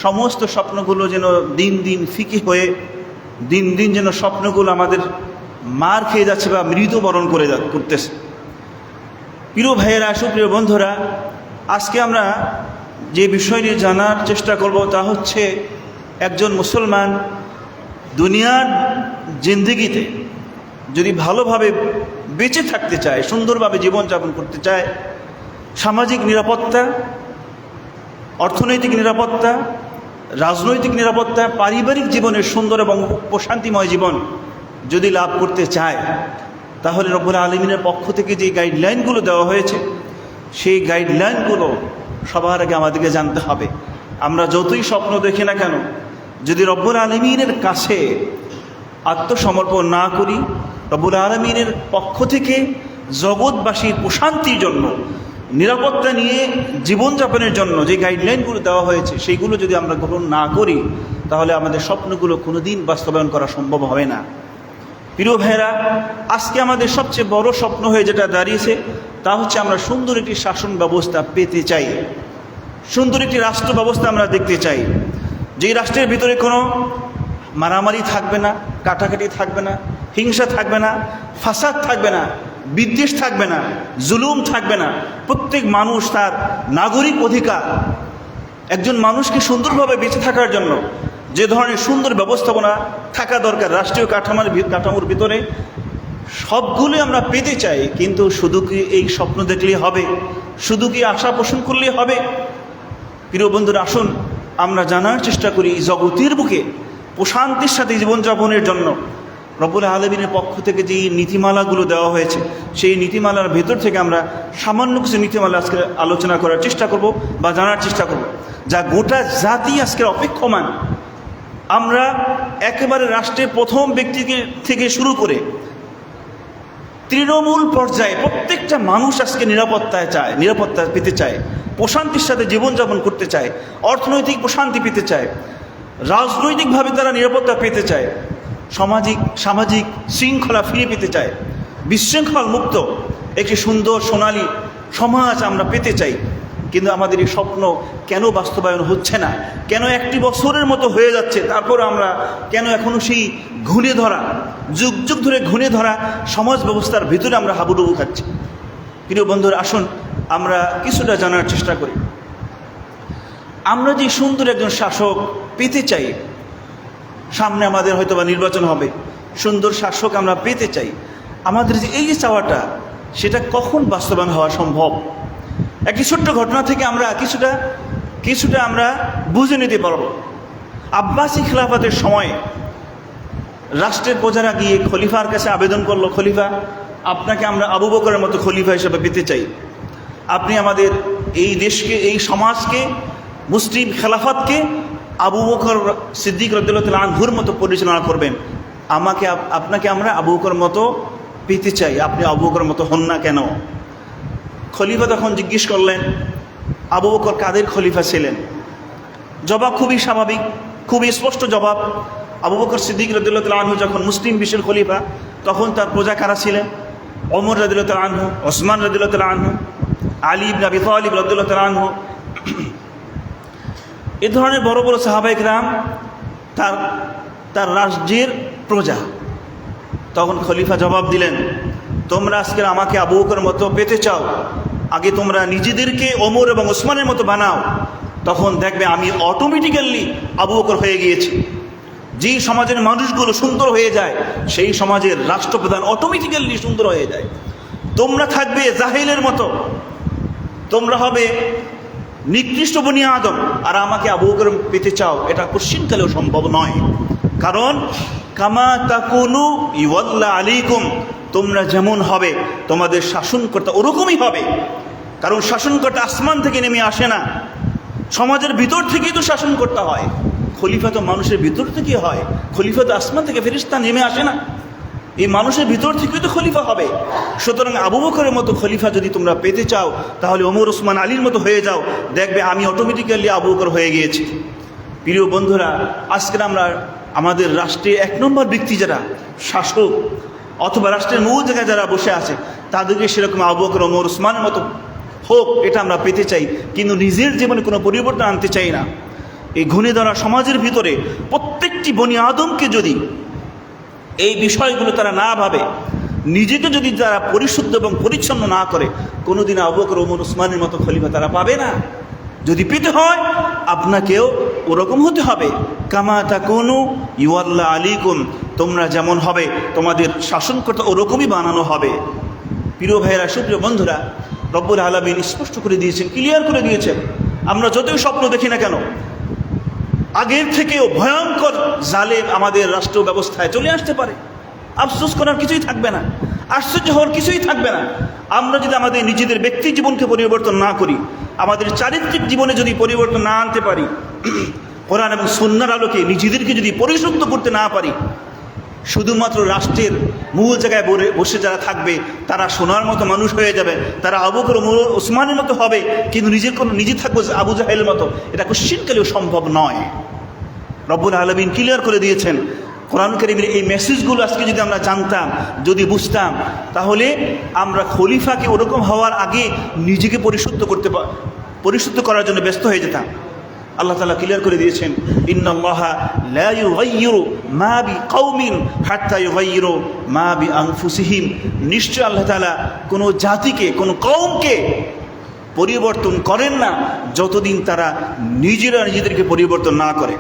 সমস্ত স্বপ্নগুলো যেন দিন দিন ফিকে হয়ে দিন দিন যেন স্বপ্নগুলো আমাদের মার খেয়ে যাচ্ছে বা মৃত্যুবরণ করতেছে। প্রিয় ভাইয়েরা, সুপ্রিয় বন্ধুরা, আজকে আমরা যে বিষয় নিয়ে জানার চেষ্টা করব তা হচ্ছে একজন মুসলমান দুনিয়ার জিন্দেগিতে যদি ভালোভাবে বেঁচে থাকতে চায়, সুন্দরভাবে জীবনযাপন করতে চায়, সামাজিক নিরাপত্তা, অর্থনৈতিক নিরাপত্তা, রাজনৈতিক নিরাপত্তা, পারিবারিক জীবনের সুন্দর এবং প্রশান্তিময় জীবন যদি লাভ করতে চায়, তাহলে রব্বুল আলামিনের পক্ষ থেকে যে গাইডলাইনগুলো দেওয়া হয়েছে সেই গাইডলাইনগুলো সবার আগে আমাদেরকে জানতে হবে। আমরা যতই স্বপ্ন দেখি না কেন, যদি রব্বুল আলামিনের কাছে আত্মসমর্পণ না করি, রব্বুল আলামিনের পক্ষ থেকে জগৎবাসীর প্রশান্তির জন্য, নিরাপত্তা নিয়ে জীবনযাপনের জন্য যে গাইডলাইনগুলো দেওয়া হয়েছে সেইগুলো যদি আমরা গ্রহণ না করি, তাহলে আমাদের স্বপ্নগুলো কোনো দিন বাস্তবায়ন করা সম্ভব হবে না। প্রিয় ভাইয়েরা, আজকে আমাদের সবচেয়ে বড় স্বপ্ন হয়ে যেটা দাঁড়িয়েছে তা হচ্ছে আমরা সুন্দর একটি শাসন ব্যবস্থা পেতে চাই, সুন্দর একটি রাষ্ট্র ব্যবস্থা আমরা দেখতে চাই, যেই রাষ্ট্রের ভিতরে কোনো মারামারি থাকবে না, কাটাকাটি থাকবে না, হিংসা থাকবে না, ফাসাদ থাকবে না, বিদ্বেষ থাকবে না, জুলুম থাকবে না। প্রত্যেক মানুষ তার নাগরিক অধিকার, একজন মানুষকে সুন্দরভাবে বেঁচে থাকার জন্য যে ধরনের সুন্দর ব্যবস্থাপনা থাকা দরকার রাষ্ট্রীয় কাঠামোর ভিতরে, সবগুলো আমরা পেতে চাই। কিন্তু শুধু কি এই স্বপ্ন দেখলেই হবে? শুধু কি আশা পোষণ করলেই হবে? প্রিয় বন্ধুরা, আসুন আমরা জানার চেষ্টা করি জগতের বুকে প্রশান্তির সাথে জীবনযাপনের জন্য রব্বুল আলামিনের পক্ষ থেকে যে নীতিমালাগুলো দেওয়া হয়েছে, সেই নীতিমালার ভেতর থেকে আমরা সামান্য কিছু নীতিমালা আজকে আলোচনা করার চেষ্টা করব বা জানার চেষ্টা করব, যা গোটা জাতি আজকে অপেক্ষমান। আমরা একেবারে রাষ্ট্রের প্রথম ব্যক্তি থেকে শুরু করে তৃণমূল পর্যায়ে প্রত্যেকটা মানুষ আজকে নিরাপত্তা পেতে চায়, প্রশান্তির সাথে জীবনযাপন করতে চায়, অর্থনৈতিক প্রশান্তি পেতে চায়, রাজনৈতিকভাবে তারা নিরাপত্তা পেতে চায়, সামাজিক শৃঙ্খলা ফিরে পেতে চায়, বিশৃঙ্খল মুক্ত একটি সুন্দর সোনালী সমাজ আমরা পেতে চাই। কিন্তু আমাদের এই স্বপ্ন কেন বাস্তবায়ন হচ্ছে না? কেন একটি বছরের মতো হয়ে যাচ্ছে, তারপর আমরা কেন এখনও সেই যুগ যুগ ধরে ঘুণে ধরা সমাজ ব্যবস্থার ভিতরে আমরা হাবুডুবু খাচ্ছি? প্রিয় বন্ধুরা, আসুন আমরা কিছুটা জানার চেষ্টা করি। আমরা যে সুন্দর একজন শাসক পেতে চাই, সামনে আমাদের হয়তো বা নির্বাচন হবে, সুন্দর শাসক আমরা পেতে চাই, আমাদের যে এই যে চাওয়াটা, সেটা কখন বাস্তবায়ন হওয়া সম্ভব? একটি ছোট্ট ঘটনা থেকে আমরা কিছুটা আমরা বুঝে নিতে পারব। আব্বাসী খিলাফতের সময় রাষ্ট্রের প্রজারা গিয়ে খলিফার কাছে আবেদন করলো, খলিফা, আপনাকে আমরা আবু বকরের মতো খলিফা হিসেবে পেতে চাই। আপনি আমাদের এই দেশকে, এই সমাজকে, মুসলিম খেলাফতকে আবু বকর সিদ্দিক রাদিয়াল্লাহু তাআলা আনহুর মতো পরিচালনা করবেন। আপনাকে আমরা আবু বকর মতো পেতে চাই, আপনি আবু বকর মতো হন না কেন? খলিফা তখন জিজ্ঞেস করলেন, আবু বকর কাদের খলিফা ছিলেন? জবাব খুবই স্বাভাবিক, খুবই স্পষ্ট জবাব। আবু বকর সিদ্দিক রাদিয়াল্লাহু তাআলা আনহু যখন মুসলিম বিশ্বের খলিফা, তখন তার প্রজা কারা ছিলেন? ওমর রাদিয়াল্লাহু তাআলা আনহু, ওসমান রাদিয়াল্লাহু তাআলা আনহু, আলী ইবনে আবি তালিব রাদিয়াল্লাহু তাআলা আনহু, এ ধরনের বড় বড় সাহাবায়ে কেরাম তার রাজ্যের প্রজা। তখন খলিফা জবাব দিলেন, তোমরা আজকে আমাকে আবু বকরের মতো পেতে চাও, আগে তোমরা নিজেদেরকে ওমর এবং ওসমানের মতো বানাও, তখন দেখবে আমি অটোমেটিক্যালি আবু বকর হয়ে গিয়েছি। যেই সমাজের মানুষগুলো সুন্দর হয়ে যায়, সেই সমাজের রাষ্ট্রপ্রধান অটোমেটিক্যালি সুন্দর হয়ে যায়। তোমরা থাকবে জাহিলের মতো, তোমরা হবে নিকৃষ্ট বনি আদম, আর আমাকে আবু বকর পেতে চাও, এটা কোশ্চিনকালেও সম্ভব নয়। কারণ কামা তাকুনু ইওয়াল্লা আলাইকুম, তোমরা যেমন হবে তোমাদের শাসনকর্তা ওরকমই হবে। কারণ শাসনকর্তা আসমান থেকে নেমে আসে না, সমাজের ভিতর থেকেই তো শাসনকর্তা হয়। খলিফা তো মানুষের ভিতর থেকে হয়, খলিফা তো আসমান থেকে ফেরেশতা নেমে আসে না, এই মানুষের ভিতর থেকেই তো খলিফা হবে। সুতরাং আবু বকরের মতো খলিফা যদি তোমরা পেতে চাও, তাহলে ওমর, ওসমান, আলীর মতো হয়ে যাও, দেখবে আমি অটোমেটিক্যালি আবু বকর হয়ে গিয়েছি। প্রিয় বন্ধুরা, আজকে আমরা আমাদের রাষ্ট্রে এক নম্বর ব্যক্তি যারা শাসক অথবা রাষ্ট্রের মূল জায়গায় যারা বসে আছে, তাদেরকে সেরকম আবু বকর, ওমর, ওসমানের মতো হোক, এটা আমরা পেতে চাই, কিন্তু নিজের জীবনে কোনো পরিবর্তন আনতে চাই না। এই ঘুণে ধরা সমাজের ভিতরে প্রত্যেকটি বনি আদমকে যদি এই বিষয়গুলো তারা না ভাবে, নিজেকে যদি তারা পরিশুদ্ধ এবং পরিচ্ছন্ন না করে, কোনোদিন আবু বকর ওমর উসমানের মতো খলিফা তারা পাবে না। যদি পেতে হয় আপনাকেও ওরকম হতে হবে। কামা তাকুনু ইউআল্লা আলাইকুম, তোমরা যেমন হবে তোমাদের শাসনকর্তা ওরকমই বানানো হবে। প্রিয় ভাইয়েরা, সুপ্রিয় বন্ধুরা, রব্বুল আলামিন স্পষ্ট করে দিয়েছেন, ক্লিয়ার করে দিয়েছেন। আমরা যতই স্বপ্ন দেখি না কেন, আগের থেকেও ভয়ঙ্কর জালেম আমাদের রাষ্ট্র ব্যবস্থায় চলে আসতে পারে। আফসোস করার কিছুই থাকবে না, আশ্চর্য হওয়ার কিছুই থাকবে না। আমরা যদি আমাদের নিজেদের ব্যক্তি জীবনকে পরিবর্তন না করি, আমাদের চারিত্রিক জীবনে যদি পরিবর্তন না আনতে পারি, কোরআন এবং সুন্নাহর আলোকে নিজেদেরকে যদি পরিশুদ্ধ করতে না পারি, শুধুমাত্র রাষ্ট্রের মূল জায়গায় বসে যারা থাকবে তারা সোনার মতো মানুষ হয়ে যাবে, তারা আবু বকর ওসমানের মতো হবে, কিন্তু নিজে থাকবো আবু জাহেলের মতো, এটা কোশ্চিনকালেও সম্ভব নয়। রব্বুল আলামিন ক্লিয়ার করে দিয়েছেন। কোরআন কারীমের এই মেসেজগুলো আজকে যদি আমরা জানতাম, যদি বুঝতাম, তাহলে আমরা খলিফাকে ওরকম হওয়ার আগে নিজেকে পরিশুদ্ধ করার জন্য ব্যস্ত হয়ে যেতাম। আল্লাহ তাআলা ক্লিয়ার করে দিয়েছেন, ইন্নাল্লাহা লা ইউগাইয়িরু মা বিকাউমিন হাত্তা ইউগাইয়িরু মা বিআনফুসিহিম। নিশ্চয় আল্লাহ তাআলা কোনো জাতিকে, কোনো কওমকে পরিবর্তন করেন না যতদিন তারা নিজেরা নিজেদেরকে পরিবর্তন না করে।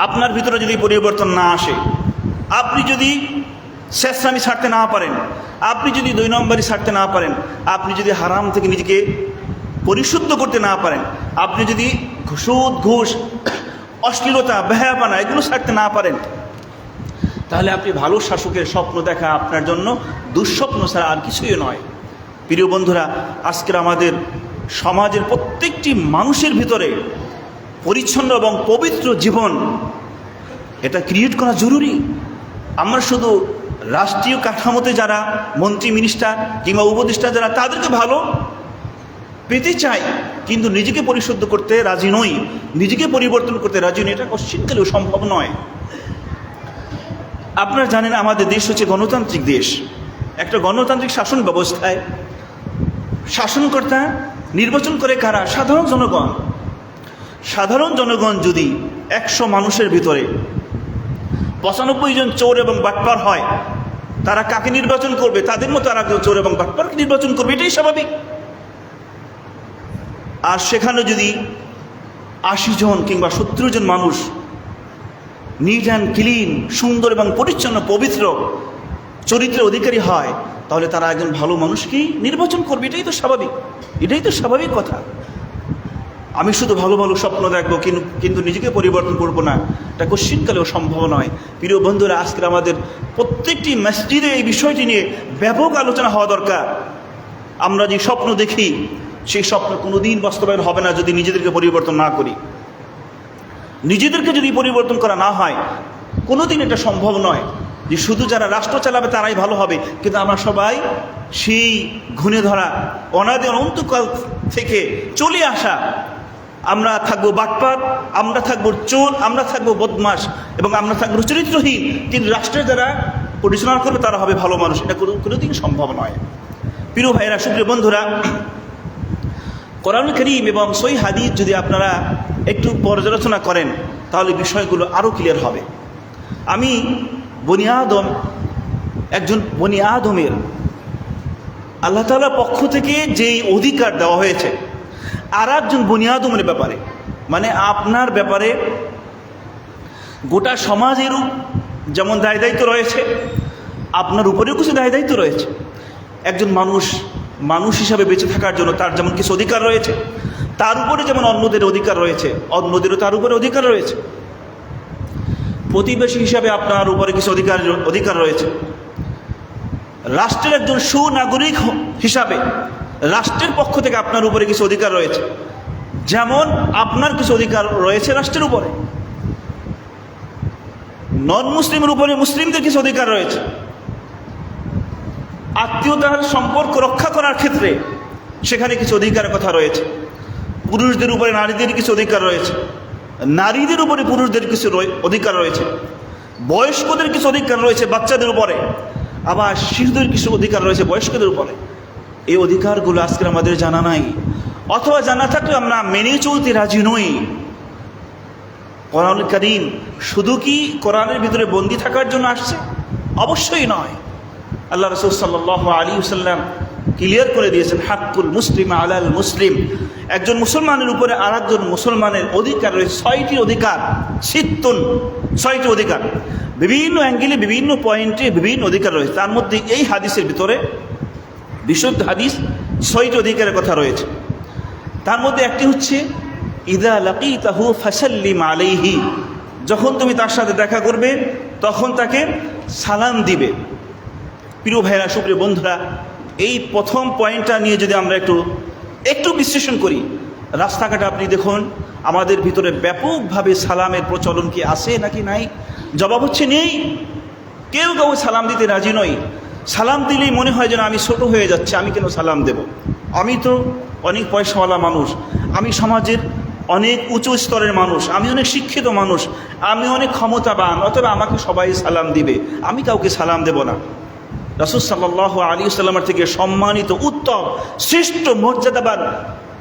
আপনার ভিতরে যদি পরিবর্তন না আসে, আপনি যদি শেষরামি ছাড়তে না পারেন, আপনি যদি 2 নম্বরই ছাড়তে না পারেন, আপনি যদি হারাম থেকে নিজেকে পরিশুদ্ধ করতে না পারেন, আপনি যদি সুদ, ঘুষ, অশ্লীলতা, বেহায়াপনা এগুলো ছাড়তে না পারেন, তাহলে আপনি ভালো শাসকের স্বপ্ন দেখা আপনার জন্য দুঃস্বপ্ন ছাড়া আর কিছুই নয়। প্রিয় বন্ধুরা, আজকের আমাদের সমাজের প্রত্যেকটি মানুষের ভিতরে পরিচ্ছন্ন এবং পবিত্র জীবন এটা ক্রিয়েট করা জরুরি। আমরা শুধু রাষ্ট্রীয় কাঠামোতে যারা মন্ত্রী, মিনিস্টার কিংবা উপদেষ্টা যারা, তাদেরকে ভালো পেতে চাই, কিন্তু নিজেকে পরিশুদ্ধ করতে রাজি নই, নিজেকে পরিবর্তন করতে রাজি নই, এটা কোশ্চিনকালেও সম্ভব নয়। আপনারা জানেন আমাদের দেশ হচ্ছে গণতান্ত্রিক দেশ। একটা গণতান্ত্রিক শাসন ব্যবস্থায় শাসনকর্তা নির্বাচন করে কারা? সাধারণ জনগণ। সাধারণ জনগণ যদি 100 মানুষের ভিতরে 95 জন চোর এবং বাটপার হয়, তারা কাকে নির্বাচন করবে? তাদের মতো আর কেউ চোর এবং বাটপারকে নির্বাচন করবে, এটাই স্বাভাবিক। আর সেখানে যদি 80 জন কিংবা 70 জন মানুষ নিট অ্যান্ড ক্লিন, সুন্দর এবং পরিচ্ছন্ন পবিত্র চরিত্রের অধিকারী হয়, তাহলে তারা একজন ভালো মানুষকেই নির্বাচন করবে, এটাই তো স্বাভাবিক, এটাই তো স্বাভাবিক কথা। আমি শুধু ভালো ভালো স্বপ্ন দেখবো কিন্তু নিজেকে পরিবর্তন করব না, এটা কোশ্চিনকালেও সম্ভব নয়। প্রিয় বন্ধুরা, আজকে আমাদের প্রত্যেকটি মসজিদে এই বিষয়টি নিয়ে ব্যাপক আলোচনা হওয়া দরকার। আমরা যে স্বপ্ন দেখি, সেই স্বপ্ন কোনোদিন বাস্তবায়ন হবে না যদি নিজেদেরকে পরিবর্তন না করি। নিজেদেরকে যদি পরিবর্তন করা না হয়, কোনোদিন এটা সম্ভব নয় যে শুধু যারা রাষ্ট্র চালাবে তারাই ভালো হবে। কিন্তু আমরা সবাই সেই ঘুণে ধরা অনাদি অনন্তকাল থেকে চলে আসা, আমরা থাকবো বাটপার, আমরা থাকবো চোর, আমরা থাকবো বদমাশ এবং আমরা থাকবো চরিত্রহীন, কিন্তু রাষ্ট্রের যারা পরিচালনা করবে তারা হবে ভালো মানুষ, এটা কোনোদিন সম্ভব নয়। প্রিয় ভাইয়েরা, সুপ্রিয় বন্ধুরা, কোরআন কারীম এবং সহিহ হাদিস যদি আপনারা একটু পর্যালোচনা করেন, তাহলে বিষয়গুলো আরও ক্লিয়ার হবে। আমি একজন বনি আদমের আল্লাহ তাআলার পক্ষ থেকে যেই অধিকার দেওয়া হয়েছে আর একজন বনি আদমের ব্যাপারে, মানে আপনার ব্যাপারে গোটা সমাজেরও যেমন দায় দায়িত্ব রয়েছে, আপনার উপরেও কিছু দায় দায়িত্ব রয়েছে। একজন মানুষ হিসাবে বেঁচে থাকার জন্য তার যেমন কিছু অধিকার রয়েছে, তার উপরে যেমন অন্যদের অধিকার রয়েছে, অন্যদেরও তার উপরে অধিকার রয়েছে। প্রতিবেশী হিসাবে আপনার উপরে কিছু অধিকার রয়েছে। রাষ্ট্রের একজন সুনাগরিক হিসাবে রাষ্ট্রের পক্ষ থেকে আপনার উপরে কিছু অধিকার রয়েছে, যেমন আপনার কিছু অধিকার রয়েছে রাষ্ট্রের উপরে। নন মুসলিমের উপরে মুসলিমদের কিছু অধিকার রয়েছে। আত্মীয়তার সম্পর্ক রক্ষা করার ক্ষেত্রে সেখানে কিছু অধিকারের কথা রয়েছে। পুরুষদের উপরে নারীদের কিছু অধিকার রয়েছে, নারীদের উপরে পুরুষদের কিছু অধিকার রয়েছে, বয়স্কদের কিছু অধিকার রয়েছে বাচ্চাদের উপরে, আবার শিশুদের কিছু অধিকার রয়েছে বয়স্কদের উপরে। এই অধিকারগুলো আজকে আমাদের জানা নাই, অথবা জানা থাকলে আমরা মেনে চলতে রাজি নই। কোরআন কারীম শুধু কি কোরআনের ভিতরে বন্দী থাকার জন্য আসছে? অবশ্যই নয়। আল্লাহ রাসূল সাল্লাল্লাহু আলাইহি ওয়াসাল্লাম ক্লিয়ার করে দিয়েছেন, হাক্কুল মুসলিম আলাল মুসলিম, একজন মুসলমানের উপরে আরেকজন মুসলমানের অধিকার রয়েছে 6টি অধিকার, সিত্তুন, 6টি অধিকার। বিভিন্ন অ্যাঙ্গেলে বিভিন্ন পয়েন্টে বিভিন্ন অধিকার রয়েছে। তার মধ্যে এই হাদিসের ভিতরে, বিশুদ্ধ হাদিস, 6টি অধিকারের কথা রয়েছে। তার মধ্যে একটি হচ্ছে ইদা লাকিতাহু ফাসাল্লিম আলাইহি, যখন তুমি তার সাথে দেখা করবে তখন তাকে সালাম দিবে। প্রিয় ভাইরা, সুপ্রিয় বন্ধুরা, এই প্রথম পয়েন্টটা নিয়ে যদি আমরা একটু বিশ্লেষণ করি, রাস্তাঘাটে আপনি দেখুন আমাদের ভিতরে ব্যাপকভাবে সালামের প্রচলন কি আছে নাকি নাই? জবাব হচ্ছে নেই। কেউ সালাম দিতে রাজি নয়। সালাম দিলেই মনে হয় যেন আমি ছোট হয়ে যাচ্ছে, আমি কেন সালাম দেব? আমি তো অনেক পয়সাওয়ালা মানুষ, আমি সমাজের অনেক উঁচু স্তরের মানুষ, আমি অনেক শিক্ষিত মানুষ, আমি অনেক ক্ষমতাবান, অথবা আমাকে সবাই সালাম দিবে, আমি কাউকে সালাম দেব না। রাসূল সাল্লাল্লাহু আলাইহি ওয়াসাল্লামের থেকে সম্মানিত, উত্তম, শ্রেষ্ঠ, মর্যাদাবান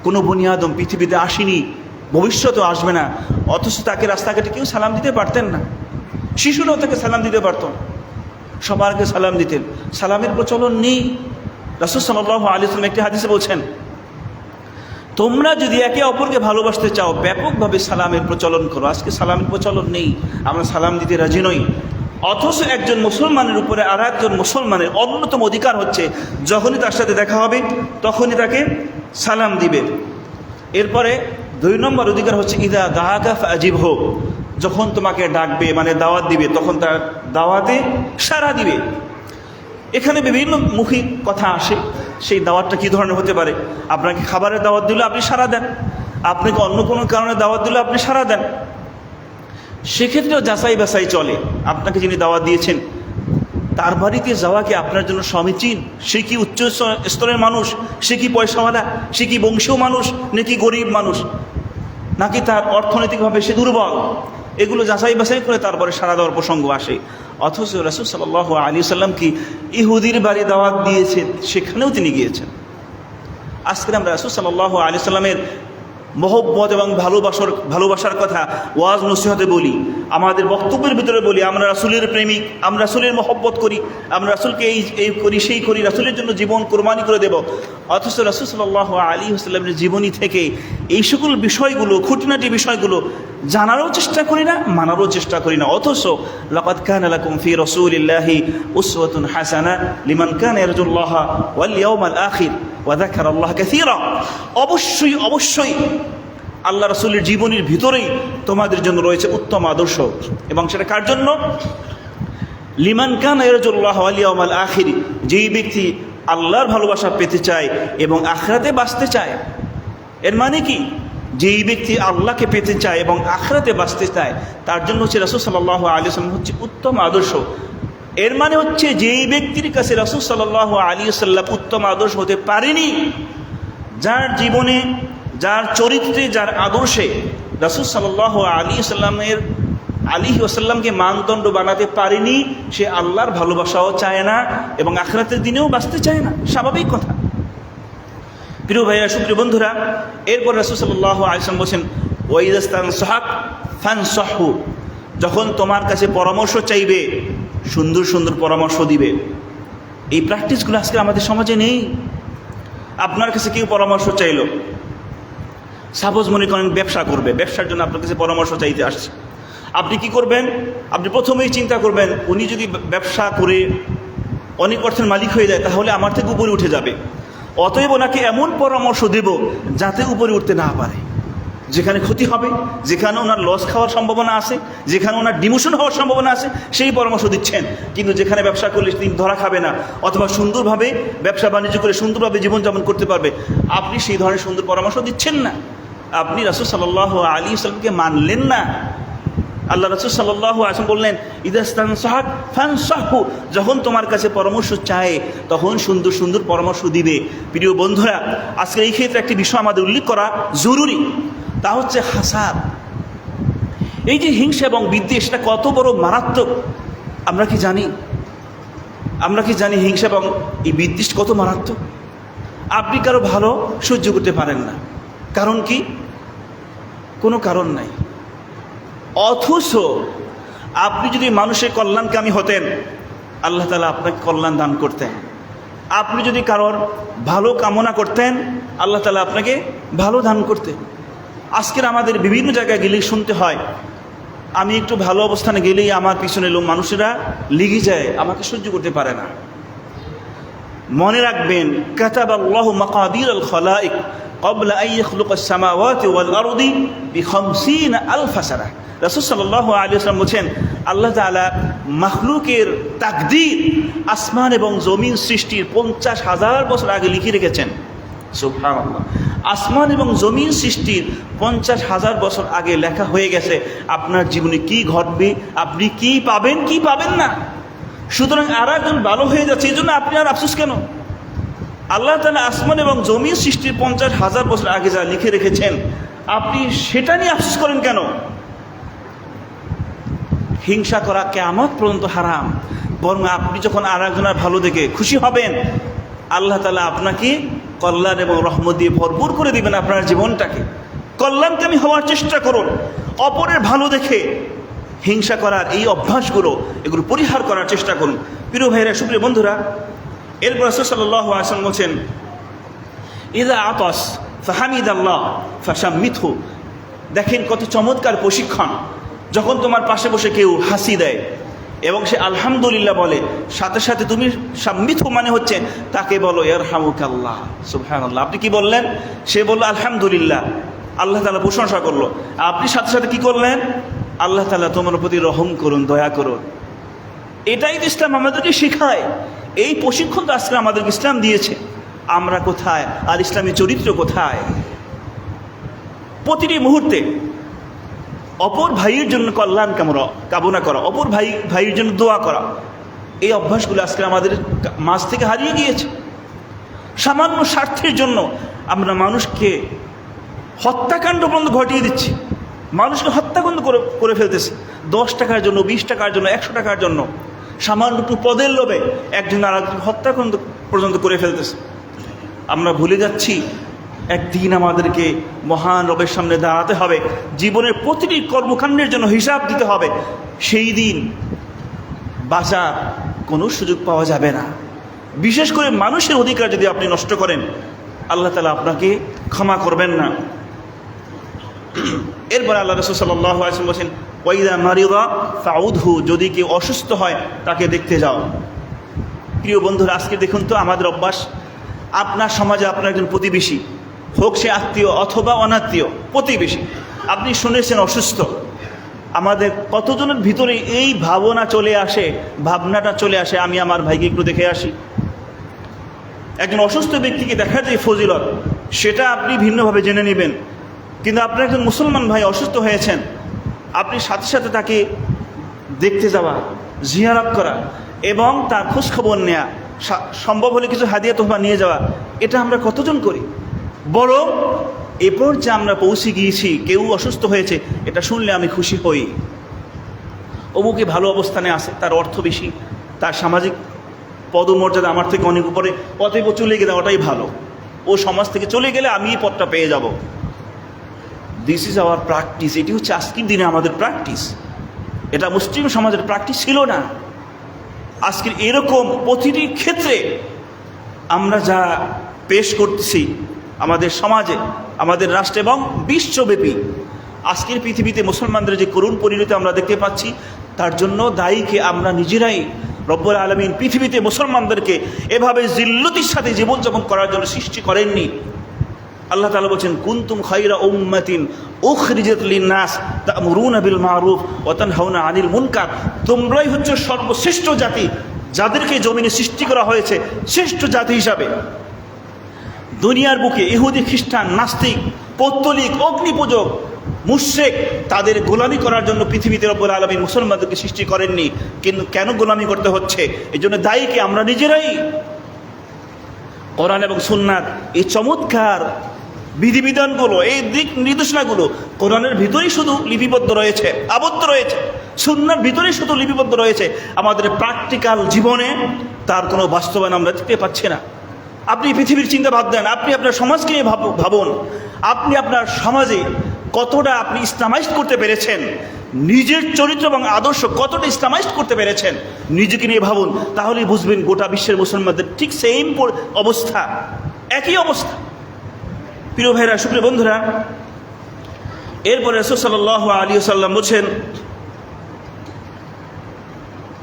কোনো বনি আদম পৃথিবীতে আসেনি, ভবিষ্যতেও আসবে না, অথচ তাকে রাস্তাঘাটে কেউ সালাম দিতে পারতেন না। শিশুরাও তাকে সালাম দিতে পারত না, সবার আগে সালাম দিতেন। সালামের প্রচলন নেই। রাসূল সাল্লাল্লাহু আলাইহি ওয়াসাল্লাম একটি হাদিসে বলছেন, তোমরা যদি একে অপরকে ভালোবাসতে চাও ব্যাপকভাবে সালামের প্রচলন করো। আজকে সালামের প্রচলন নেই, আমরা সালাম দিতে রাজি নই। অথচ একজন মুসলমানের উপরে আর একজন মুসলমানের অন্যতম অধিকার হচ্ছে যখনই তার সাথে দেখা হবে তখনই তাকে সালাম দিবে। এরপরে 2 নম্বর অধিকার হচ্ছে ইদা দাআকা ফাজিবহু, যখন তোমাকে ডাকবে মানে দাওয়াত দিবে তখন তার দাওয়াতে সাড়া দিবে। এখানে বিভিন্ন মুখী কথা আসে, সেই দাওয়াতটা কী ধরনের হতে পারে? আপনাকে খাবারের দাওয়াত দিলে আপনি সাড়া দেন, আপনাকে অন্য কোনো কারণে দাওয়াত দিলে আপনি সাড়া দেন। সেক্ষেত্রেও যাচাই বাছাই চলে। আপনাকে যিনি দাওয়াত দিয়েছেন তার বাড়িতে যাওয়া কি আপনার জন্য সমীচীন? সে কি উচ্চ স্তরের মানুষ, সে কি পয়সাওয়ালা, সে কি বংশীয় মানুষ, নাকি গরিব মানুষ, নাকি তার অর্থনৈতিকভাবে সে দুর্বল? এগুলো যাচাই বাছাই করে তারপরে সাড়া দেওয়ার প্রসঙ্গ আসে। অথচ রাসূল সাল্লাল্লাহু আলাইহি ওয়াসাল্লাম কি ইহুদির বাড়ি দাওয়াত দিয়েছেন, সেখানেও তিনি গিয়েছেন। আজকে আমরা রাসূল সাল্লাল্লাহু আলাইহি ওয়াসাল্লামের মহব্বত এবং ভালোবাসার কথা ওয়াজ নসিহতে বলি, আমাদের বক্তব্যের ভিতরে বলি, আমরা রাসূলের প্রেমিক, আমরা রাসূলের মহব্বত করি, আমরা রাসূলকে এই করি সেই করি, রাসূলের জন্য জীবন কোরবানি করে দেব। অথচ রাসূল সাল্লাল্লাহু আলাইহি ওয়াসাল্লামের জীবনী থেকে এই সকল বিষয়গুলো, খুঁটিনাটি বিষয়গুলো জানারও চেষ্টা করি না, মানারও চেষ্টা করি না। অথচ লাকাদ কানা লাকুম ফি রাসূলিল্লাহি উসওয়াতুন হাসানা লিমান কানা ইয়ারজুল্লাহা ওয়াল ইয়াউমাল আখির ওয়া যাকারাল্লাহ কাসীরা। অবশ্যই আল্লাহ রাসূলের জীবনীর ভিতরেই তোমাদের জন্য রয়েছে উত্তম আদর্শ। এবং সেটা কার জন্য? লিমান কানা ইয়ারজুল্লাহ ওয়াল ইয়াউমাল আখির, যেই ব্যক্তি আল্লাহর ভালোবাসা পেতে চায় এবং আখিরাতে বাঁচতে চায়। এর মানে কি? যেই ব্যক্তি আল্লাহকে পেতে চায় এবং আখিরাতে বাঁচতে চায় তার জন্য হচ্ছে রাসূল সাল্লাল্লাহু আলাইহি ওয়াসাল্লাম হচ্ছে উত্তম আদর্শ। এর মানে হচ্ছে যেই ব্যক্তির কাছে রাসূল সাল্লাল্লাহু আলাইহি ওয়াসাল্লাম উত্তম আদর্শ হতে পারেনি, যার জীবনে, যার চরিত্রে, যার আদর্শে রাসূল সাল্লাল্লাহু আলাইহি ওয়াসাল্লামকে মানদণ্ড বানাতে পারেনি, সে আল্লাহর ভালোবাসাও চায় না এবং আখিরাতের দিনেও বাঁচতে চায় না। স্বাভাবিক কথা। প্রিয় ভাইয়া, সুপ্রিয় বন্ধুরা, এরপর রাসূল সাল্লাল্লাহু আলাইহি ওয়াসাল্লাম বলেন ওয়াইযা ইসতানসাহাক ফানসাহু, যখন তোমার কাছে পরামর্শ চাইবে সুন্দর সুন্দর পরামর্শ দিবে। এই প্র্যাকটিসগুলো আজকে আমাদের সমাজে নেই। আপনার কাছে কেউ পরামর্শ চাইল, সাপোজ মনে করেন ব্যবসা করবে, ব্যবসার জন্য আপনার কাছে পরামর্শ চাইতে আসছে, আপনি কি করবেন? আপনি প্রথমেই চিন্তা করবেন উনি যদি ব্যবসা করে অনেক অর্থের মালিক হয়ে যায় তাহলে আমার থেকে উপরে উঠে যাবে, অতএব ওনাকে এমন পরামর্শ দেব যাতে উপরে উঠতে না পারে, যেখানে ক্ষতি হবে, যেখানে ওনার লস খাওয়ার সম্ভাবনা আছে, যেখানে ওনার ডিমোশন হওয়ার সম্ভাবনা আছে, সেই পরামর্শ দিচ্ছেন। কিন্তু যেখানে ব্যবসা করলে তিনি ধরা খাবে না অথবা সুন্দরভাবে ব্যবসা বাণিজ্য করে সুন্দরভাবে জীবনযাপন করতে পারবে, আপনি সেই ধরনের সুন্দর পরামর্শ দিচ্ছেন না। আপনি রাসূল সাল্লাল্লাহু আলাইহি ওয়াসাল্লামকে মানলেন না। আল্লাহ রাসূল সাল্লাল্লাহু আলাইহি ওয়াসাল্লাম বললেন ইযা ইসতানসাহাক ফানসাহু, যখন তোমার কাছে পরামর্শ চায় তখন সুন্দর সুন্দর পরামর্শ দিবে। প্রিয় বন্ধুরা, আজকে এই ক্ষেত্রে একটি বিষয় আমাদের উল্লেখ করা জরুরি, তা হচ্ছে হাসাদ। এই যে হিংসা এবং বিদ্বেষ, এটা কত বড় মারাত্মক আমরা কি জানি? আমরা কি জানি হিংসা এবং এই বিদ্বেষ কত মারাত্মক? আপনি কারো ভালো সহ্য করতে পারেন না, কারণ কি? কোনো কারণ নাই। অথচ আপনি যদি মানুষের কল্যাণকামী হতেন, আল্লাহ তাআলা আপনাকে কল্যাণ দান করতেন। আপনি যদি কারোর ভালো কামনা করতেন, আল্লাহ তাআলা আপনাকে ভালো দান করতেন। আজকের আমাদের বিভিন্ন জায়গায় গেলেই শুনতে হয়, আমি একটু ভালো অবস্থানে গেলেই আমার পিছনে লোক মানুষেরা লেগে যায়, আমাকে সহ্য করতে পারে না। মনে রাখবেন, কাতাবাল্লাহু মাকাদিরাল খালাইক ক্বাবলা আন ইয়াখলুকাস সামাওয়াতি ওয়াল আরদি বি50 আলফ সানা। রাসূল সাল্লাল্লাহু আলাইহি ওয়াসাল্লাম বলেন, আল্লাহ তাআলা মাখলুকের তাকদীর, আসমান এবং জমিন সৃষ্টির 50,000 বছর আগে লিখে রেখেছেন। সুবহানাল্লাহ। আসমান এবং জমিন সৃষ্টির 50,000 বছর আগে লেখা হয়ে গেছে আপনার জীবনে কি ঘটবে, আপনি কি পাবেন কি পাবেন না। সুতরাং আর একজন ভালো হয়ে যাচ্ছে, এই জন্য আপনি আর আফসোস কেন? আল্লাহ তাআলা আসমান এবং জমিন সৃষ্টির 50,000 বছর আগে যা লিখে রেখেছেন, আপনি সেটা নিয়ে আফসোস করেন কেন? হিংসা করা কিয়ামত পর্যন্ত হারাম। বরং আপনি যখন আর একজনের ভালো দেখে খুশি হবেন, আল্লাহ তাআলা আপনাকে কল্যাণ এবং রহমত দিয়ে ভরপুর করে দিবেন আপনার জীবনটাকে। কল্যাণকামী হওয়ার চেষ্টা করুন। অপরের ভালো দেখে হিংসা করার এই অভ্যাসগুলো, এগুলো পরিহার করার চেষ্টা করুন। প্রিয় ভাইরা, সুপ্রিয় বন্ধুরা, এরপর রাসূল সাল্লাল্লাহু আলাইহি ওয়াসাল্লাম বলেন, ইযা আতাস ফাহামিদাল্লাহ ফাশাম্মিতহু। দেখেন কত চমৎকার প্রশিক্ষণ। যখন তোমার পাশে বসে কেউ হাসি দেয় এবং সে আলহামদুলিল্লাহ বলে, সাথে সাথে তুমি সাম্মিতহু মানে হচ্ছে তাকে বলো ইয়ারহামুকাল্লাহ। সুবহানাল্লাহ। আপনি কি বললেন? সে বলল আলহামদুলিল্লাহ, আল্লাহ তাআলা প্রশংসা করলো। আপনি সাথে সাথে কি করলেন? আল্লাহ তাআলা তোমার প্রতি রহম করুন, দয়া করুন। এটাই তো ইসলাম আমাদেরকে শেখায়। এই প্রশিক্ষণ তো আজকে আমাদেরকে ইসলাম দিয়েছে। আমরা কোথায় আর ইসলামী চরিত্র কোথায়? প্রতিটি মুহূর্তে অপর ভাইয়ের জন্য কল্যাণ কামনা করা, অপর ভাইয়ের জন্য দোয়া করা, এই অভ্যাসগুলো আজকে আমাদের মাঝ থেকে হারিয়ে গিয়েছে। সামান্য স্বার্থের জন্য আমরা মানুষকে হত্যাকাণ্ড পর্যন্ত ঘটিয়ে দিচ্ছি। মানুষকে হত্যাকাণ্ড করে ফেলতেছে 10 টাকার জন্য, 20 টাকার জন্য, 100 টাকার জন্য। সামান্য একটু পদের লোভে একজন আর একজন হত্যাকাণ্ড পর্যন্ত করে ফেলতেছে। আমরা ভুলে যাচ্ছি একদিন আমাদেরকে মহান রবের সামনে দাঁড়াতে হবে, জীবনের প্রতিটি কর্মকাণ্ডের জন্য হিসাব দিতে হবে। সেই দিন বাঁচার কোনো সুযোগ পাওয়া যাবে না। বিশেষ করে মানুষের অধিকার যদি আপনি নষ্ট করেন, আল্লাহ তাআলা আপনাকে ক্ষমা করবেন না। এরপর আল্লাহ রাসূল সাল্লাল্লাহু আলাইহি ওয়াসাল্লাম বলেন, ওয়াইদা মারিদা ফাউদহু। যদি কেউ অসুস্থ হয় তাকে দেখতে যাও। প্রিয় বন্ধুরা, আজকে দেখুন তো আমাদের অভ্যাস, আপনার সমাজে আপনার একজন প্রতিবেশী, হোক সে আত্মীয় অথবা অনাত্মীয়, প্রতিবেশী, আপনি শুনেছেন অসুস্থ। আমাদের কতজনের ভিতরে এই ভাবনাটা চলে আসে, আমি আমার ভাইকে একটু দেখে আসি। একজন অসুস্থ ব্যক্তিকে দেখার যে ফজিলত, সেটা আপনি ভিন্নভাবে জেনে নেবেন। কিন্তু আপনার একজন মুসলমান ভাই অসুস্থ হয়েছেন, আপনি সাথে সাথে তাকে দেখতে যাওয়া, জিয়ারত করা এবং তার খোঁজখবর নেওয়া, সম্ভব হলে কিছু হাদিয়া তোহফা নিয়ে যাওয়া, এটা আমরা কতজন করি? বরং এ পর্যায়ে আমরা পৌঁছে গিয়েছি, কেউ অসুস্থ হয়েছে, এটা শুনলে আমি খুশি হই। অমুকে ভালো অবস্থানে আছে, তার অর্থ বেশি, তার সামাজিক পদমর্যাদা আমার থেকে অনেক উপরে, অতএব চলে গেলে ওটাই ভালো, ও সমাজ থেকে চলে গেলে আমি এই পদটা পেয়ে যাব। This is our practice. এটি হচ্ছে আজকের দিনে আমাদের প্র্যাকটিস। এটা মুসলিম সমাজের প্র্যাকটিস ছিল না। আজকের এরকম প্রতিটি ক্ষেত্রে আমরা যা পেশ করতেছি আমাদের সমাজে, আমাদের রাষ্ট্রে এবং বিশ্বব্যাপী, আজকের পৃথিবীতে মুসলমানদের যে করুণ পরিণতি আমরা দেখতে পাচ্ছি, তার জন্য দায়ীকে আমরা নিজেরাই। রব্বুল আলামিন পৃথিবীতে মুসলমানদেরকে এভাবে জিল্লতির সাথে জীবনযাপন করার জন্য সৃষ্টি করেননি। আল্লাহ তাআলা বলেছেন, কুনতুম খায়রা উম্মাতিন উখরিজাত লিন-নাস তা'মুরুনা বিল মা'রুফ ওয়া তানহাউনা আনিল মুনকার। তোমরাই হচ্ছে সর্বশ্রেষ্ঠ জাতি, যাদেরকে জমিনে সৃষ্টি করা হয়েছে শ্রেষ্ঠ জাতি হিসাবে। দুনিয়ার বুকে ইহুদি, খ্রিস্টান, নাস্তিক, পৌত্তলিক, অগ্নিপূজক, মুশরিক, তাদের গোলামি করার জন্য পৃথিবীতে রব্বুল আলামিন মুসলমানদেরকে সৃষ্টি করেননি। কিন্তু কেন গোলামি করতে হচ্ছে? এই জন্য দায়ীকে আমরা নিজেরাই। কোরআন এবং সুন্নাত এই চমৎকার বিধিবিধানগুলো, এই দিক নির্দেশনাগুলো কোরআনের ভিতরেই শুধু লিপিবদ্ধ রয়েছে, আবদ্ধ রয়েছে। সুন্নার ভিতরেই শুধু লিপিবদ্ধ রয়েছে। আমাদের প্র্যাকটিক্যাল জীবনে তার কোনো বাস্তবায়ন আমরা দেখতে পাচ্ছি না। আপনি পৃথিবীর চিন্তা বাদ দেন, আপনি আপনার সমাজকে নিয়ে ভাবুন। আপনি আপনার সমাজে কতটা আপনি ইসলামাইজড করতে পেরেছেন, নিজের চরিত্র এবং আদর্শ কতটা ইসলামাইজড করতে পেরেছেন, নিজেকে নিয়ে ভাবুন, তাহলেই বুঝবেন গোটা বিশ্বের মুসলমানদের ঠিক সেম অবস্থা, একই অবস্থা। প্রিয় ভাইরা, সুপ্রিয় বন্ধুরা, এরপরে রাসূল সাল্লাল্লাহু আলাইহি ওয়াসাল্লাম বলছেন,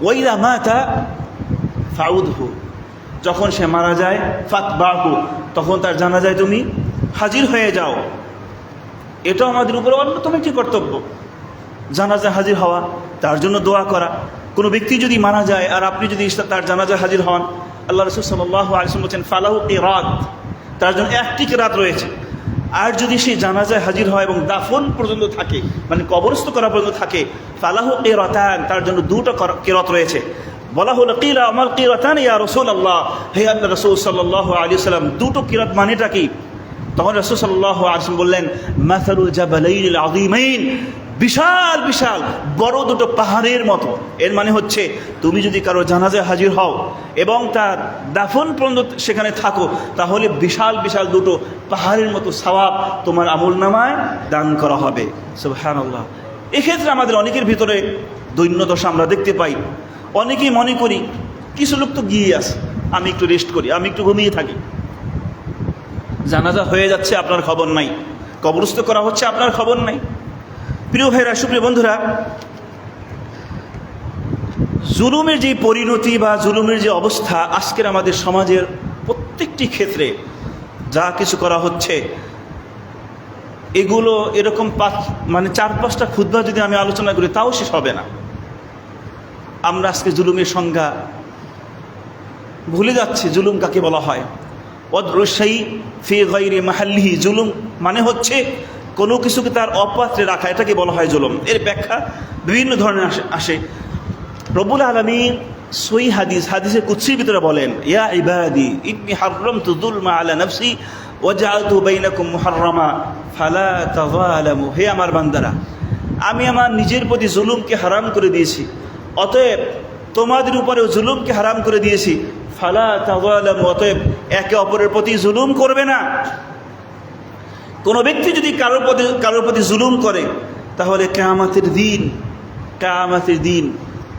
ওয়াইদা মাতা ফাউদহু, যখন সে মারা যায় ফাতবাহু, তখন তার জানাজায় তুমি হাজির হয়ে যাও। এটা আমাদের উপরে অন্যতম একটি কর্তব্য, জানাজায় হাজির হওয়া, তার জন্য দোয়া করা। কোনো ব্যক্তি যদি মারা যায় আর আপনি যদি তার জানাজায় হাজির হন, আল্লাহ রাসূল সাল্লাল্লাহু আলাইহি ওয়াসাল্লাম বলেছেন ফালাহু কিরাত, তার জন্য একটি কিরাত রয়েছে। আর যদি সে জানাজায় হাজির হয় এবং দাফন পর্যন্ত থাকে, মানে কবরস্থ করা পর্যন্ত থাকে, ফালাহু কিরাতান, তার জন্য দুটো কিরাত রয়েছে। বলা হলো কিলা আমাল কিরাতান ইয়া রাসূলুল্লাহ, হে আল্লাহ রাসূল সাল্লাল্লাহু আলাইহি ওয়াসাল্লাম, দুটো কিরাত মানেটা কি? তখন রাসূল সাল্লাল্লাহু আলাইহি ওয়াসাল্লাম বললেন, মাসালুল জাবালাইনিল আযীমাইন, বিশাল বিশাল বড় দুটো পাহাড়ের মতো। এর মানে হচ্ছে তুমি যদি কারো জানাজায় হাজির হও এবং তার দাফন পর্যন্ত সেখানে থাকো, তাহলে বিশাল বিশাল দুটো পাহাড়ের মতো সওয়াব তোমার আমলনামায় দান করা হবে। সুবহানাল্লাহ। এক্ষেত্রে আমাদের অনেকের ভিতরে দৈন্যদশা আমরা দেখতে পাই। অনেকেই মনে করি কিছু লোক তো গিয়ে আসে, আমি একটু রেস্ট করি, আমি একটু ঘুমিয়ে থাকি। জানাজা হয়ে যাচ্ছে, আপনার খবর নাই, কবরস্থ করা হচ্ছে, আপনার খবর নাই। প্রিয় ভাইরা, সুপ্রিয় বন্ধুরা, জুলুমের যে পরিণতি বা জুলুমের যে অবস্থা আজকের আমাদের সমাজের প্রত্যেকটি ক্ষেত্রে যা কিছু করা হচ্ছে, এগুলো এরকম 4-5টা খুতবা যদি আমি আলোচনা করি তাও শেষ হবে না। আমরা আজকে জুলুমের সংজ্ঞা ভুলে যাচ্ছি। জুলুম কাকে বলা হয়? ওয়াদউ শাই ফি গায়রি মাহাল্লিহি, জুলুম মানে হচ্ছে কোনো কিছুকে তার অপাত্রে রাখা, এটাকে বলা হয় জুলুম। এর ব্যাখ্যা বিভিন্ন ধরনের আসে। রব্বুল আলামিন সহিহ হাদিসে কুদসির ভিতরে বলেন, ইয়া ইবাদি ইন্নী হাররামতু যুলমা আলা নাফসি ওয়া জাআলতু বাইনাকুম মুহাররামা ফালা তাযালামু, হে আমার বান্দারা, আমি আমার নিজের প্রতি জুলুমকে হারাম করে দিয়েছি, অতএব তোমাদের উপরেও জুলুমকে হারাম করে দিয়েছি, ফালা তাযালামু, অতএব একে অপরের প্রতি জুলুম করবে না। কোনো ব্যক্তি যদি কারোর প্রতি জুলুম করে, তাহলে কিয়ামতের দিন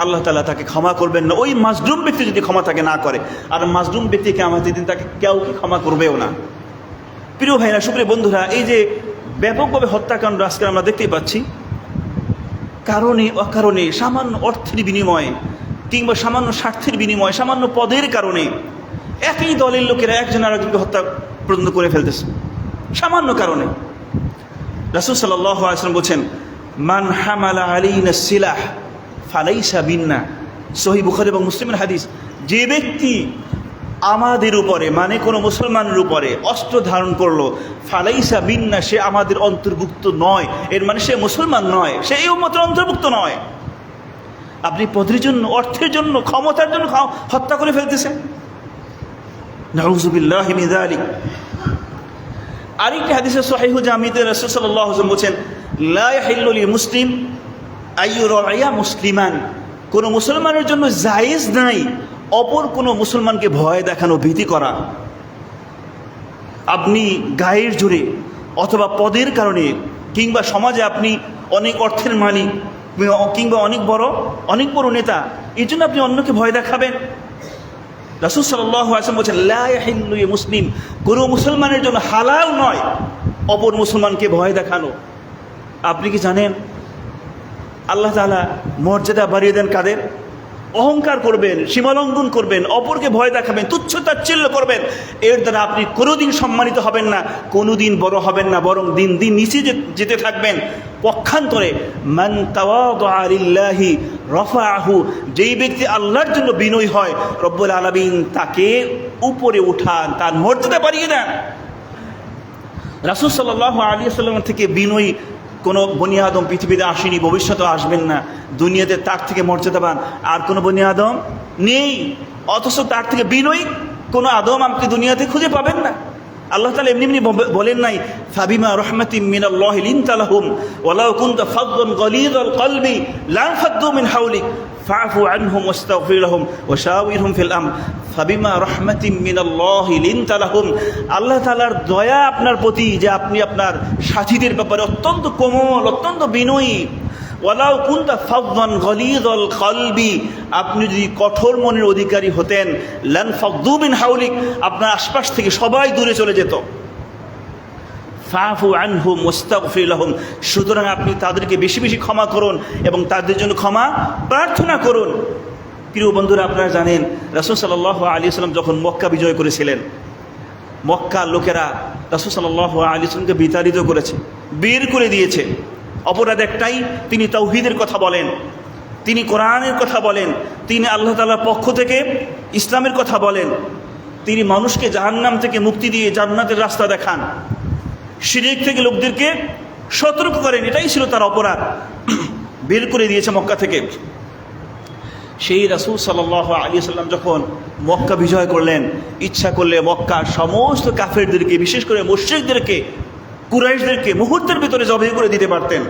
আল্লাহ তাআলা তাকে ক্ষমা করবেন না। ওই মাজলুম ব্যক্তি যদি ক্ষমা তাকে না করে, আর মাজলুম ব্যক্তি কিয়ামতের দিন তাকে কেউ কি ক্ষমা করবেও না। প্রিয় ভাইরা, সুপ্রিয় বন্ধুরা, এই যে ব্যাপকভাবে হত্যাকাণ্ড আজকে আমরা দেখতে পাচ্ছি, কারণে অকারণে, সামান্য অর্থের বিনিময়ে কিংবা সামান্য স্বার্থের বিনিময়ে, সামান্য পদের কারণে একই দলের লোকেরা একজন আরেকজনকে হত্যা পর্যন্ত করে ফেলতেছে, সামান্য কারণে। রাসূল সাল্লাল্লাহু আলাইহি ওয়াসাল্লাম বলেছেন, মান হামালা আলাইনা সিলাহ ফালাইসা বিন্না, সহিহ বুখারী এবং মুসলিমের হাদিস। যে ব্যক্তি আমাদের উপরে, মানে কোনো মুসলমানের উপরে অস্ত্র ধারণ করলো, ফালাইসা বিন্না, সে আমাদের অন্তর্ভুক্ত নয়। এর মানে সে মুসলমান নয়, সে এই উম্মতের অন্তর্ভুক্ত নয়। আপনি পদের জন্য, অর্থের জন্য, ক্ষমতার জন্য হত্যা করে ফেলতেছেন। নাউযু বিল্লাহি মিন যালিক। আরেকটি হাদিসে সহিহ জামিতে রাসূল সাল্লাল্লাহু আলাইহি ওয়াসাল্লাম বলেছেন, লা ইয়াহিল্লু লিল মুসলিম আইয়ুরাইয়া মুসলিমান, কোনো মুসলমানের জন্য জায়েজ নাই অপর কোনো মুসলমানকে ভয় দেখানো, ভীতি করা। আপনি গায়ের জোরে অথবা পদের কারণে কিংবা সমাজে আপনি অনেক অর্থের মালিক কিংবা অনেক বড় নেতা, এই জন্য আপনি অন্যকে ভয় দেখাবেন? রাসূল সাল্লাল্লাহু আলাইহি ওয়াসাল্লাম বলেছেন, লা ইয়াহিল্লু লিল মুসলিম, কোনো মুসলমানের জন্য হালাল নয় অপর মুসলমানকে ভয় দেখানো। আপনি কি জানেন আল্লাহ তাআলা মর্যাদা বাড়িয়ে দেন কাদের? অহংকার করবেন, সীমালঙ্ঘন করবেন, অপরকে ভয় দেখাবেন, তুচ্ছ-তাচ্ছিল্য করবেন, এর দ্বারা আপনি কোনোদিন সম্মানিত হবেন না, কোনোদিন বড় হবেন না, বরং দিন দিন নিচে যেতে থাকবেন। পক্ষান্তরে মান তাওয়াদা লিল্লাহি রাফাআহু, যেই ব্যক্তি আল্লাহর জন্য বিনয়ী হয়, রব্বুল আলামিন তাকে উপরে উঠান, তার মর্যাদা বাড়িয়ে দেন। রাসূল সাল্লাল্লাহু আলাইহি ওয়াসাল্লাম থেকে বিনয়ী কোনো বনি আদম পৃথিবীতে আসেনি, ভবিষ্যতেও আসবেন না। দুনিয়াতে তার থেকে মর্যাদাবান আর কোনো বনি আদম নেই, অথচ তার থেকে বিনয়ী কোনো আদম আপনি দুনিয়াতে খুঁজে পাবেন না। আল্লাহ তাআলা এমনি বলেন নাই, ফাবিমা রাহমাতিম মিনাল্লাহি লিনতা লাহুম ওয়ালাউ কুনতা ফাদদান গালিযাল কলবি লানফাদ্দু মিন হাওলিক ফাআফু আনহুম ওয়াস্তাগফির লাহুম ওয়াশাওিরহুম ফিল আমর ফাবিমা রাহমাতিম মিনাল্লাহি লিনতা লাহুম, আল্লাহ তাআলার দয়া আপনার প্রতি যে আপনি আপনার সাথীদের ব্যাপারে অত্যন্ত কোমল, অত্যন্ত বিনয়ী। ওয়ালাউ কুনতা ফাযযান গলীযাল কলবি, আপনি যদি কঠোর মনের অধিকারী হতেন, লান ফাযযু মিন হাওলিক, আপনার আশপাশ থেকে সবাই দূরে চলে যেত। ফাফু আনহুম ওয়াস্তাগফির লাহুম, সুতরাং আপনি তাদেরকে বেশি বেশি ক্ষমা করুন এবং তাদের জন্য ক্ষমা প্রার্থনা করুন। প্রিয় বন্ধুরা, আপনারা জানেন রাসূল সাল্লাল্লাহু আলাইহি ওয়াসাল্লাম যখন মক্কা বিজয় করেছিলেন, মক্কার লোকেরা রাসূল সাল্লাল্লাহু আলাইহি ওয়াসাল্লামকে বিতাড়িত করেছে, বের করে দিয়েছে। অপরাধ একটাই, তিনি তাওহীদের কথা বলেন, তিনি কোরআনের কথা বলেন, তিনি আল্লাহ তাআলার পক্ষ থেকে ইসলামের কথা বলেন, তিনি মানুষকে জাহান্নাম থেকে মুক্তি দিয়ে জান্নাতের রাস্তা দেখান, শিরক থেকে লোকদেরকে সতর্ক করেন। এটাই ছিল তার অপরাধ। বের করে দিয়েছে মক্কা থেকে। সেই রাসূল সাল্লাল্লাহু আলাইহি ওয়াসাল্লাম যখন মক্কা বিজয় করলেন, ইচ্ছা করলে মক্কার সমস্ত কাফেরদেরকে, বিশেষ করে মুশরিকদেরকে, কুরাইশদেরকে মুহূর্তের ভিতরে জবাই করে দিতে পারতেন।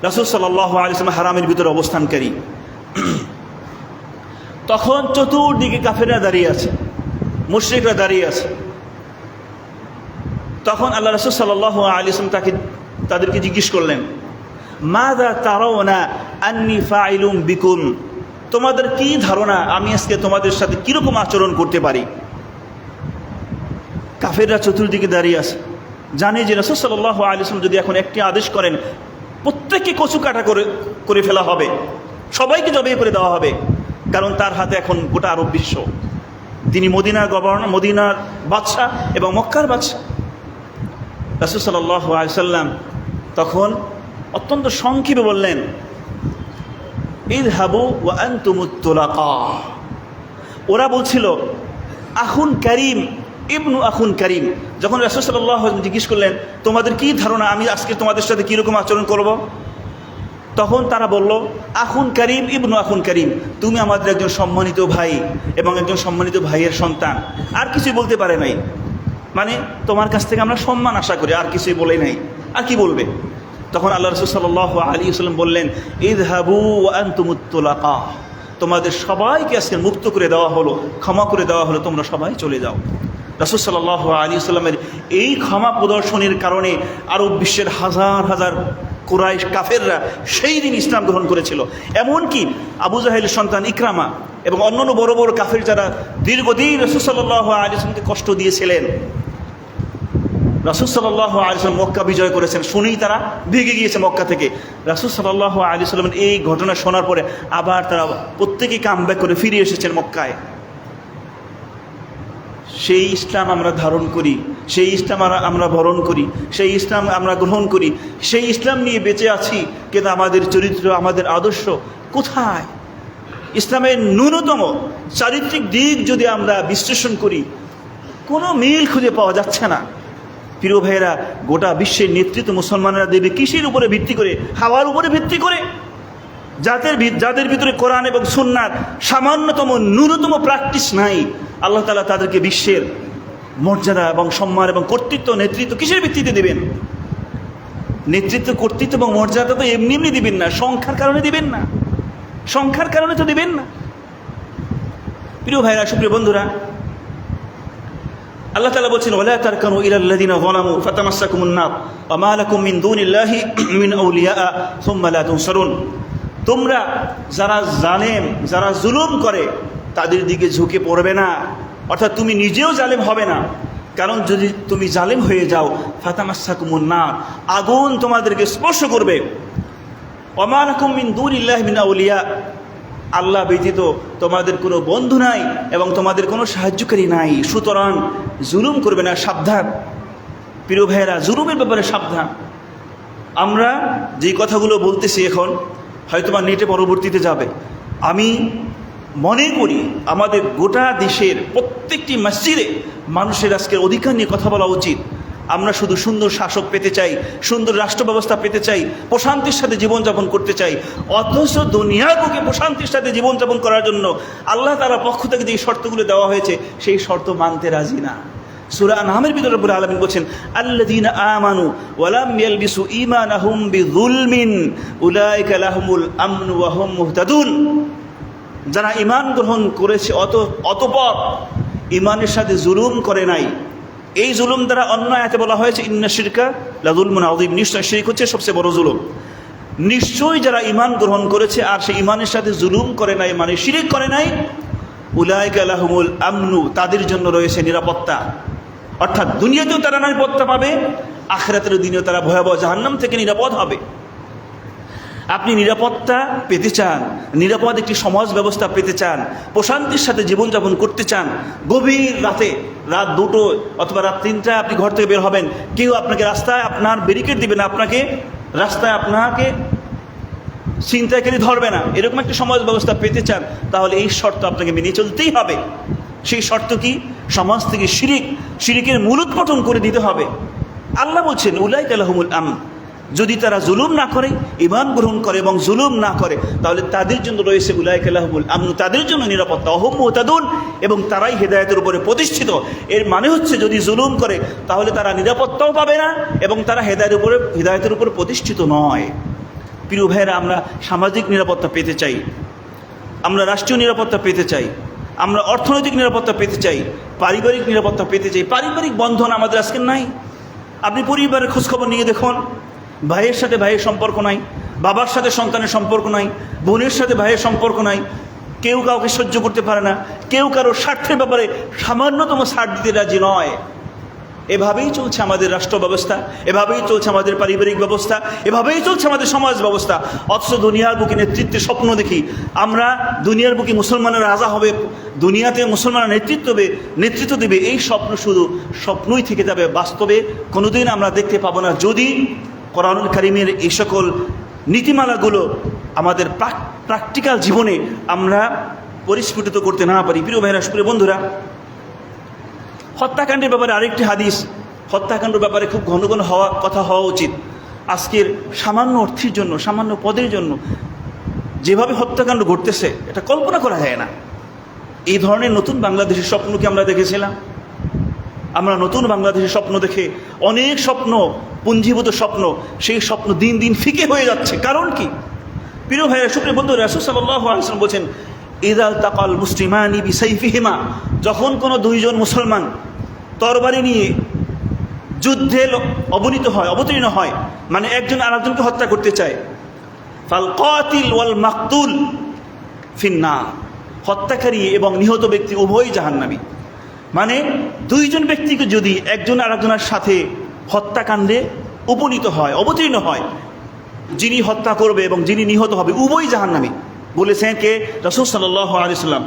রাসূল সাল্লাল্লাহু আলাইহি ওয়াসাল্লাম হারামের ভিতরে অবস্থানকারী। তখন চতুর্দিকে কাফেররা দাঁড়িয়ে আছে, মুশরিকরা দাঁড়িয়ে আছে। তখন আল্লাহ রাসূল সাল্লাল্লাহু আলাইহি ওয়াসাল্লাম তাদেরকে জিজ্ঞেস করলেন, মাযা তারাউনা আন্নী ফাইলুম বিকুম, তোমাদের কি ধারণা আমি আজকে তোমাদের সাথে কিরকম আচরণ করতে পারি? কাফেররা চতুর্দিকে দাঁড়িয়ে আছে, জানে যে রাসূল সাল্লাল্লাহু আলাইহি ওয়াসাল্লাম যদি এখন একটি আদেশ করেন, প্রত্যেককে কচু কাটা করে ফেলা হবে, সবাইকে জবাই করে দেওয়া হবে, কারণ তার হাতে এখন গোটা আরব বিশ্ব। তিনি মদিনার গভর্নর, মদিনার বাদশাহ এবং মক্কার বাদশাহ। রাসূল সাল্লাল্লাহু আলাইহি ওয়াসাল্লাম তখন অত্যন্ত সংক্ষেপে বললেন, ইযহাবু ওয়া আনতুমুত তুলাকা। ওরা বলছিল আখুন কারীম ইবনু আখুন কারীম। যখন রাসূল সাল্লাল্লাহু আলাইহি ওয়াসাল্লাম জিজ্ঞেস করলেন, তোমাদের কি ধারণা আমি আজকে তোমাদের সাথে কীরকম আচরণ করব? তখন তারা বলল, আখুন কারীম ইবনু আখুন কারীম, তুমি আমাদের একজন সম্মানিত ভাই এবং একজন সম্মানিত ভাইয়ের সন্তান। আর কিছুই বলতে পারে নাই, মানে তোমার কাছ থেকে আমরা সম্মান আশা করি, আর কিছুই বলে নাই। আর কি বলবে? তখন আল্লাহ রাসূল সাল্লাল্লাহু আলাইহি ওয়াসাল্লাম বললেন, ইযহাবু ওয়া আনতুমুত তুলাকা, তোমাদের সবাইকে আজকে মুক্ত করে দেওয়া হলো, ক্ষমা করে দেওয়া হলো, তোমরা সবাই চলে যাও। রাসূল সাল্লাল্লাহু আলাইহি ওয়াসাল্লামের এই ক্ষমা প্রদর্শনের কারণে আরব বিশ্বের হাজার হাজার কুরাইশ কাফেররা সেই দিন ইসলাম গ্রহণ করেছিল। এমনকি আবু জাহেলের সন্তান ইকরামা এবং অন্যান্য বড় বড় কাফের যারা দীর্ঘদিন রাসূল সাল্লাল্লাহু আলাইহি ওয়াসাল্লামকে কষ্ট দিয়েছিলেন, রাসূল সাল্লাল্লাহু আলাইহি ওয়াসাল্লাম মক্কা বিজয় করেছেন শুনেই তারা ভেগে গিয়েছে মক্কা থেকে। রাসূল সাল্লাল্লাহু আলাইহি ওয়াসাল্লামের এই ঘটনা শোনার পরে আবার তারা প্রত্যেকেই কামব্যাক করে ফিরে এসেছেন মক্কায়। সেই ইসলাম আমরা ধারণ করি, সেই ইসলাম আমরা বরণ করি, সেই ইসলাম আমরা গ্রহণ করি, সেই ইসলাম নিয়ে বেঁচে আছি, কিন্তু আমাদের চরিত্র, আমাদের আদর্শ কোথায়? ইসলামের ন্যূনতম চারিত্রিক দিক যদি আমরা বিশ্লেষণ করি, কোনো মিল খুঁজে পাওয়া যাচ্ছে না। প্রিয় ভাইয়েরা, গোটা বিশ্বের নেতৃত্ব মুসলমানরা দেবে কিসের উপরে ভিত্তি করে? হাওয়ার উপরে ভিত্তি করে। যাদের ভিতরে কোরআন এবং সুন্নাহর সামান্যতম ন্যূনতম প্র্যাকটিস নাই, আল্লাহ তাআলা তাদেরকে বিশ্বের মর্যাদা এবং সম্মান এবং কর্তৃত্ব, নেতৃত্ব কিসের ভিত্তিতে দেবেন? নেতৃত্ব, কর্তৃত্ব এবং মর্যাদা তো এমনি এমনি দিবেন না, সংখ্যার কারণে দিবেন না, সংখ্যার কারণে তো দিবেন না। প্রিয় ভাইরা, সুপ্রিয় বন্ধুরা, আল্লাহ তাআলা বলছেন, ওয়ালা তারকানু ইলাল্লাযিনা যালামু ফাতামাসসাকুমুন নার ওয়া মা লাকুম মিন দুনিল্লাহি মিন আউলিয়া সুম্মা লা তুনসারুন। তোমরা যারা জালেম, যারা জুলুম করে, তাদের দিকে ঝুঁকে পড়বে না, অর্থাৎ তুমি নিজেও জালেম হবে না। কারণ যদি তুমি জালেম হয়ে যাও, ফাতামাসসাকুমুন নার, আগুন তোমাদেরকে স্পর্শ করবে। ওয়া মা লাকুম মিন দুনিল্লাহি মিন আউলিয়া, আল্লাহ ব্যতীত তোমাদের কোনো বন্ধু নাই এবং তোমাদের কোনো সাহায্যকারী নাই, সুতরাং জুলুম করবে না, সাবধান। প্রিয় ভাইয়েরা, জুলুমের ব্যাপারে সাবধান। আমরা যেই কথাগুলো বলতেছি এখন হয়তোবা নেটে পরবর্তীতে যাবে। আমি মনে করি আমাদের গোটা দেশের প্রত্যেকটি মসজিদে মানুষের আজকের অধিকার নিয়ে কথা বলা উচিত। আমরা শুধু সুন্দর শাসক পেতে চাই, সুন্দর রাষ্ট্র ব্যবস্থা পেতে চাই, প্রশান্তির সাথে জীবনযাপন করতে চাই, অথচ দুনিয়ার বুকে প্রশান্তির সাথে জীবনযাপন করার জন্য আল্লাহ তাআলার পক্ষ থেকে যে শর্তগুলো দেওয়া হয়েছে সেই শর্ত মানতে রাজি না। সূরা আনআমের ভিতরে রব্বুল আলামিন বলেন, আল্লাযীনা আমানু ওয়া লাম ইয়ালবিসু ঈমানাহুম বিযুলমিন উলাইকা লাহুমুল আমনু ওয়া হুম মুহতাদুন। যারা ঈমান গ্রহণ করেছে অতঃপর ঈমানের সাথে জুলুম করে নাই, এই জুলুম দ্বারা অন্য আয়াতে বলা হয়েছে ইন্না শিরকা লাযুলমুন আযীম, নিশ্চয় শিরক হচ্ছে সবচেয়ে বড় জুলুম। নিশ্চয়ই যারা ঈমান গ্রহণ করেছে আর সেই ঈমানের সাথে জুলুম করে নাই, মানে শিরক করে নাই, উলাইকা লাহুমুল আমনু, তাদের জন্য রয়েছে নিরাপত্তা। অর্থাৎ দুনিয়াতেও তারা নিরাপত্তা পাবে, আখিরাতের দিনেও তারা ভয়াবহ জাহান্নাম থেকে নিরাপদ হবে। আপনি নিরাপত্তা পেতে চান, নিরাপদ একটি সমাজ ব্যবস্থা পেতে চান, প্রশান্তির সাথে জীবনযাপন করতে চান, গভীর রাতে রাত 2টো অথবা রাত 3টায় আপনি ঘর থেকে বের হবেন, কেউ আপনাকে রাস্তায় আপনার ব্যারিকেড দিবে না, রাস্তায় আপনাকে ছিনতাইকারী ধরবে না, এরকম একটা সমাজ ব্যবস্থা পেতে চান, তাহলে এই শর্ত আপনাকে মেনে চলতেই হবে। সেই শর্ত কি? সমাজ থেকে শিরিকের মূলোৎপাটন করে দিতে হবে। আল্লাহ বলছেন উলাইকা লাহুমুল আমন, যদি তারা জুলুম না করে, ঈমান গ্রহণ করে এবং জুলুম না করে, তাহলে তাদের জন্য রয়েছে উলাইকা লাহুমুল আমন, তাদের জন্য নিরাপত্তা, ওহুম মুহতাদুন, এবং তারাই হেদায়েতের উপরে প্রতিষ্ঠিত। এর মানে হচ্ছে যদি জুলুম করে তাহলে তারা নিরাপত্তাও পাবে না এবং তারা হেদায়েতের উপরে প্রতিষ্ঠিত নয়। প্রিয় ভাইয়েরা, আমরা সামাজিক নিরাপত্তা পেতে চাই, আমরা রাষ্ট্রীয় নিরাপত্তা পেতে চাই, আমরা অর্থনৈতিক নিরাপত্তা পেতে চাই, পারিবারিক নিরাপত্তা পেতে চাই। পারিবারিক বন্ধন আমাদের আজকে নাই। আপনি পরিবারের খোঁজখবর নিয়ে দেখুন, ভাইয়ের সাথে ভাইয়ের সম্পর্ক নাই, বাবার সাথে সন্তানের সম্পর্ক নাই, বোনের সাথে ভাইয়ের সম্পর্ক নাই, কেউ কাউকে সহ্য করতে পারে না, কেউ কারো স্বার্থের ব্যাপারে সামান্যতম ছাড় দিতে রাজি নয়। এভাবেই চলছে আমাদের রাষ্ট্র ব্যবস্থা, এভাবেই চলছে আমাদের পারিবারিক ব্যবস্থা, এভাবেই চলছে আমাদের সমাজ ব্যবস্থা। অথচ দুনিয়ার বুকে নেতৃত্বের স্বপ্ন দেখি আমরা, দুনিয়ার বুকে মুসলমানের রাজা হবে, দুনিয়াতে মুসলমানরা নেতৃত্ব দেবে, এই স্বপ্ন শুধু স্বপ্নই থেকে যাবে, বাস্তবে কোনোদিন আমরা দেখতে পাবো না, যদি কোরআনুল কারীমের এই সকল নীতিমালাগুলো আমাদের প্র্যাকটিক্যাল জীবনে আমরা পরিস্ফুটিত করতে না পারি। প্রিয় ভাইরা, প্রিয় বন্ধুরা, হত্যাকাণ্ডের ব্যাপারে আরেকটি হাদিস, হত্যাকাণ্ডের ব্যাপারে খুব ঘন ঘন কথা হওয়া উচিত। আজকের সামান্য অর্থের জন্য, সামান্য পদের জন্য যেভাবে হত্যাকাণ্ড ঘটতেছে, এটা কল্পনা করা যায় না। এই ধরনের নতুন বাংলাদেশের স্বপ্নকে আমরা দেখেছিলাম, আমরা নতুন বাংলাদেশের স্বপ্ন দেখে অনেক স্বপ্ন, পুঞ্জীভূত স্বপ্ন, সেই স্বপ্ন দিন দিন ফিকে হয়ে যাচ্ছে। কারণ কি? প্রিয় ভাইরা, সুপ্রিয় বন্ধু, রাসূল সাল্লাল্লাহু আলাইহি ওয়াসাল্লাম বলেছেন ইযাল তাকাল মুসলিমানি বিসাইফিহিমা, যখন কোনো দুইজন মুসলমান তরবারি নিয়ে যুদ্ধে অবতীর্ণ হয়, মানে একজন আরেকজনকে হত্যা করতে চায়, ফাল কাতিল ওয়াল মাকতুল ফিন্নার, হত্যাকারী এবং নিহত ব্যক্তি উভয়ই জাহান্নামী। মানে দুইজন ব্যক্তিকে যদি একজন আরেকজনের সাথে হত্যাকাণ্ডে অবতীর্ণ হয়, যিনি হত্যা করবে এবং যিনি নিহত হবে উভয়ই জাহান্নামী। বলেছেন কে? রাসূল সাল্লাল্লাহু আলাইহি ওয়াসাল্লাম।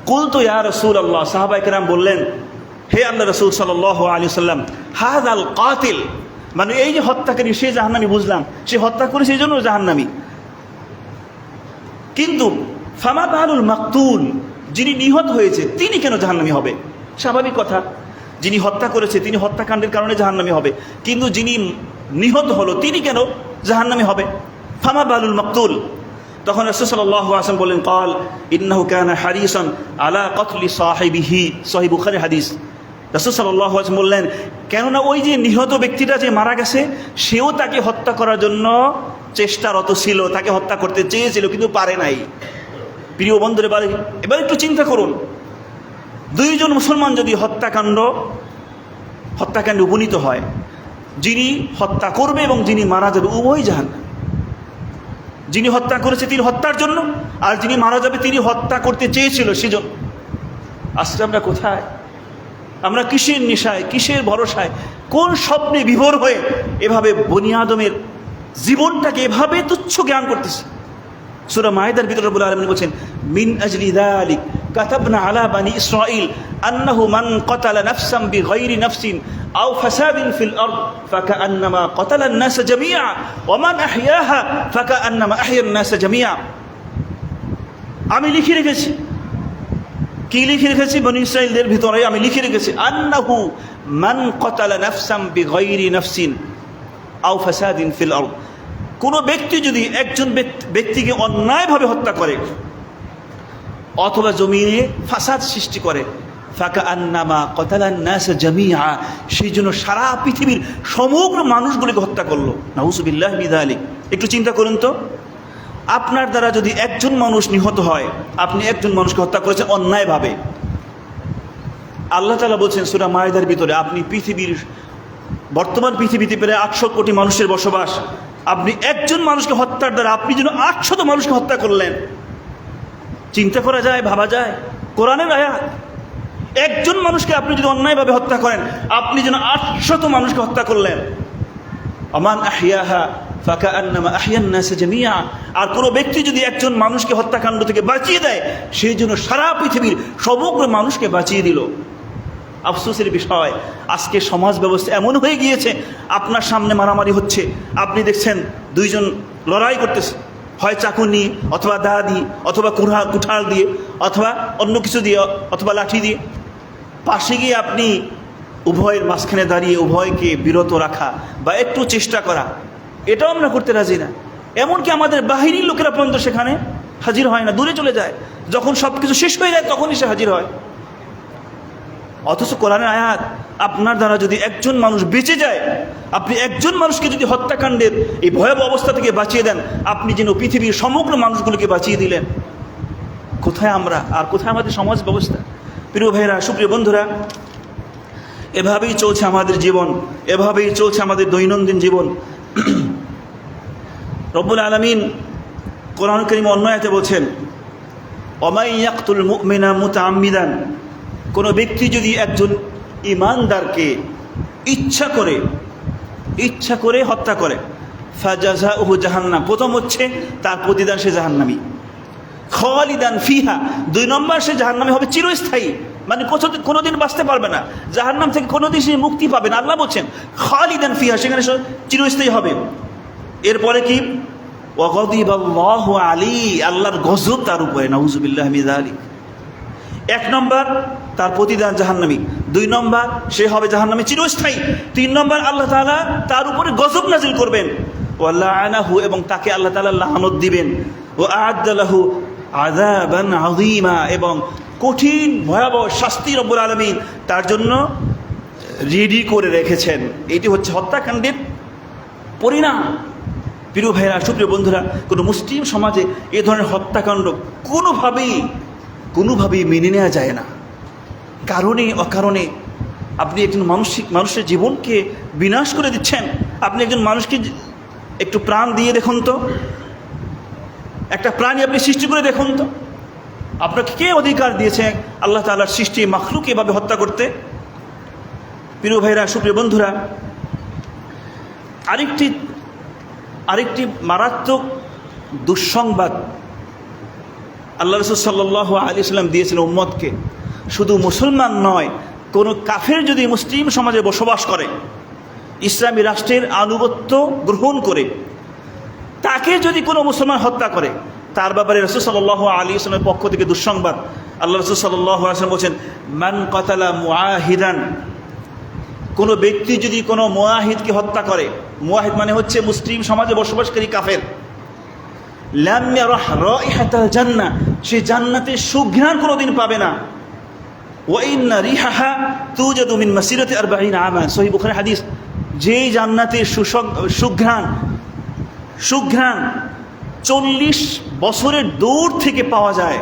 কুলতু ইয়া রাসূলুল্লাহ, সাহাবায়ে কেরাম বললেন, হে আল্লাহ রাসূল সাল্লাল্লাহু আলাইহি ওয়াসাল্লাম, হাযাল কাতিল, মানে এই যে হত্যাকারী সে জাহান্নামী, বুঝলাম সে হত্যা করেছে এই জন্য জাহান্নামী, কিন্তু ফামা বালুল মাকতুল, যিনি নিহত হয়েছে তিনি কেন জাহান্নামী হবে? স্বাভাবিক কথা, যিনি হত্যা করেছে তিনি হত্যাকাণ্ডের কারণে জাহান্নামী হবে, কিন্তু যিনি নিহত হলো তিনি কেন জাহান্নামী হবে? ফামা বালুল মাকতুল। তখন রাসূল সাল্লাল্লাহু আলাইহি ওয়াসাল্লাম বললেন, ক্বাল ইন্নাহু কানা হারিসান আলা কতলি সাহিবিহি, সহিহ বুখারী হাদিস। রাসূল সাল্লাল্লাহু আলাইহি ওয়াসাল্লাম বললেন, কেননা ওই যে নিহত ব্যক্তিটা যে মারা গেছে, সেও তাকে হত্যা করার জন্য চেষ্টারত ছিল, তাকে হত্যা করতে চেয়েছিল কিন্তু পারে নাই। প্রিয় বন্ধুরা, এবার একটু চিন্তা করুন, দুইজন মুসলমান যদি হত্যাকাণ্ডে উপনীত হয়, যিনি হত্যা করবে এবং যিনি মারা যাবে উভয়ই জাহান্নামী। যিনি হত্যা করেছে তিনি হত্যার জন্য, আর যিনি মারা যাবে তিনি হত্যা করতে চেয়েছিল সেজন্য। আজকে আমরা কোথায়? আমরা কিসের নেশায়, কিসের ভরসায়, কোন স্বপ্নে বিভোর হয়ে এভাবে বনি আদমের জীবনটাকে এভাবে তুচ্ছ জ্ঞান করতেছে? সূরা মায়েদার ভিতরে রব্বুল আলামিন বলেন, মিন আজলি যালিক কাতাবনা আলা বানি ইসরাঈল আন্নাহু মান কাতালা নাফসান বিগাইরি নাফসিন আও ফাসাদিন ফিল আরদ ফাকান্নামা কাতালান নাস জামিআ ওয়া মান আহইয়াহা ফাকান্নামা আহইয়ান নাস জামিআ। আমি লিখে রেখেছি, কি লিখে রেখেছি? বনি ইসরাঈলদের ভিতরে আমি লিখে রেখেছি, আন্নাহু মান কাতালা নাফসান বিগাইরি নাফসিন আও ফাসাদিন ফিল আরদ, কোনো ব্যক্তি যদি একজন ব্যক্তিকে অন্যায়ভাবে হত্যা করে অথবা জমিনে ফাসাদ সৃষ্টি করে, ফাকান্নামা কাতালান নাস জামিআ, সেই জন্য সারা পৃথিবীর সমগ্র মানুষগুলিকে হত্যা করলো। নাউযুবিল্লাহি মিন যালিক। একটু চিন্তা করুন তো, আপনার দ্বারা যদি একজন মানুষ নিহত হয়, আপনি একজন মানুষকে হত্যা করেছেন অন্যায়ভাবে, আল্লাহ তাআলা বলছেন সূরা মায়েদার ভিতরে, আপনি বর্তমান পৃথিবীতে প্রায় 800 কোটি মানুষের বসবাস, আপনি একজন মানুষকে হত্যার দ্বারা আপনি যেন 800 মানুষকে হত্যা করলেন। চিন্তা করা যায়, ভাবা যায়? কোরআনের আয়াত। একজন মানুষকে আপনি যদি অন্যায়ভাবে হত্যা করেন, আপনি যেন 800 মানুষকে হত্যা করলেন। আমান আহিয়াহা ফাকাআন্নামা আহিয়ান নাস জামিআ। আর কোনো ব্যক্তি যদি একজন মানুষকে হত্যাকাণ্ড থেকে বাঁচিয়ে দেয়, সেই জন্য সারা পৃথিবীর সমগ্র মানুষকে বাঁচিয়ে দিল। আফসোসের বিষয়, আজকে সমাজ ব্যবস্থা এমন হয়ে গিয়েছে, আপনার সামনে মারামারি হচ্ছে, আপনি দেখছেন দুইজন লড়াই করতেছে, হয় চাকু নিয়ে, অথবা দা দিয়ে, অথবা কুঠার দিয়ে, অথবা অন্য কিছু দিয়ে, অথবা লাঠি দিয়ে। পাশে গিয়ে আপনি উভয়ের মাঝখানে দাঁড়িয়ে উভয়কে বিরত রাখা বা একটু চেষ্টা করা, এটাও আমরা করতে রাজি না। এমনকি আমাদের বাহিনীর লোকেরা পর্যন্ত সেখানে হাজির হয় না, দূরে চলে যায়। যখন সব কিছু শেষ হয়ে যায় তখনই সে হাজির হয়। অথচ কোরআনের আয়াত, আপনার দ্বারা যদি একজন মানুষ বেঁচে যায়, আপনি একজন মানুষকে যদি হত্যাকাণ্ডের এই ভয়াবহ অবস্থা থেকে বাঁচিয়ে দেন, আপনি যেন পৃথিবীর সমগ্র মানুষগুলোকে বাঁচিয়ে দিলেন। কোথায় আমরা, আর কোথায় আমাদের সমাজ ব্যবস্থা? প্রিয় ভাইরা, সুপ্রিয় বন্ধুরা, এভাবেই চলছে আমাদের জীবন, এভাবেই চলছে আমাদের দৈনন্দিন জীবন। রব্বুল আলামিন কোরআন কারীমে অন্য আয়াতে বলছেন, ওয়ামাই ইয়াকতুল মুমিনা মুতাআম্মিদান। কোনো ব্যক্তি যদি একজন ঈমানদারকে ইচ্ছা করে হত্যা করে, ফাজাযাউহু জাহান্নাম। প্রথম হচ্ছে তার প্রতিদান সে জাহান্নামী, খালিদান ফিহা। 2 নম্বর সে জাহান্নামী হবে চিরস্থায়ী, মানে কোনোদিন বাঁচতে পারবে না, জাহান্নাম থেকে কোনোদিন সে মুক্তি পাবে না। আল্লাহ বলছেন খালিদান ফিহা, সেখানে সে চিরস্থায়ী হবে। এরপরে কি? ওয়া গাদিবাল্লাহু আলাইহি, আল্লাহর গজব তার উপরে, নাউযুবিল্লাহি মিন যালিক। 1 নম্বর তার প্রতিদান জাহান্নামী, 2 নম্বর সে হবে জাহান্নামী চিরস্থায়ী, 3 নম্বর আল্লাহ তাআলা তার উপরে গজব নাজিল করবেন, ওয়া লাআনাহু, এবং তাকে আল্লাহ তাআলা লানত দিবেন, ওয়া আ'আদ্দা লাহু আযাবান আযীমা, এবং কঠিন ভয়াবহ শাস্তি রব্বুল আলামিন তার জন্য রেডি করে রেখেছেন। এটি হচ্ছে হত্যাকাণ্ডের পরিণাম। প্রিয় ভাইরা, সুপ্রিয় বন্ধুরা, কোনো মুসলিম সমাজে এ ধরনের হত্যাকাণ্ড কোনোভাবেই মেনে নেওয়া যায় না। কারণে অকারণে আপনি একজন মানুষের জীবনকে বিনাশ করে দিচ্ছেন। আপনি একজন মানুষকে একটু প্রাণ দিয়ে দেখুন তো, একটা প্রাণী আপনি সৃষ্টি করে দেখুন তো, আপনাকে কে অধিকার দিয়েছে আল্লাহ তাআলার সৃষ্টি মাখলুক এভাবে হত্যা করতে? প্রিয় ভাইরা, সুপ্রিয় বন্ধুরা, আরেকটি মারাত্মক দুঃসংবাদ আল্লাহ রাসূল সাল্লাল্লাহু আলাইহি ওয়াসাল্লাম দিয়েছিলেন উম্মতকে। শুধু মুসলমান নয়, কোনো কাফের যদি মুসলিম সমাজে বসবাস করে, ইসলামী রাষ্ট্রের আনুগত্য গ্রহণ করে, তাকে যদি কোনো মুসলমান হত্যা করে, তার ব্যাপারে রাসূল সাল্লাল্লাহু আলাইহি ওয়াসাল্লামের পক্ষ থেকে দুঃসংবাদ। আল্লাহ রাসূল সাল্লাল্লাহু আলাইহি ওয়াসাল্লাম বলেছেন, মান কাতালা মুআহিদান, কোনো ব্যক্তি যদি কোনো মুআহিদকে হত্যা করে, মুআহিদ মানে হচ্ছে মুসলিম সমাজে বসবাসকারী কাফের, লাম ইয়ারাহ রাইহাতাল জান্নাহ, সে জান্নাতের সুঘ্রাণ কোনোদিন পাবে না। ওয়া ইন্না রিহাহা তুজাদু মিন মাসিরাতি 40 আমান, সহিহ বুখারী হাদিস। যেই জান্নাতের সুঘ্রাণ 40 বছরের দূর থেকে পাওয়া যায়,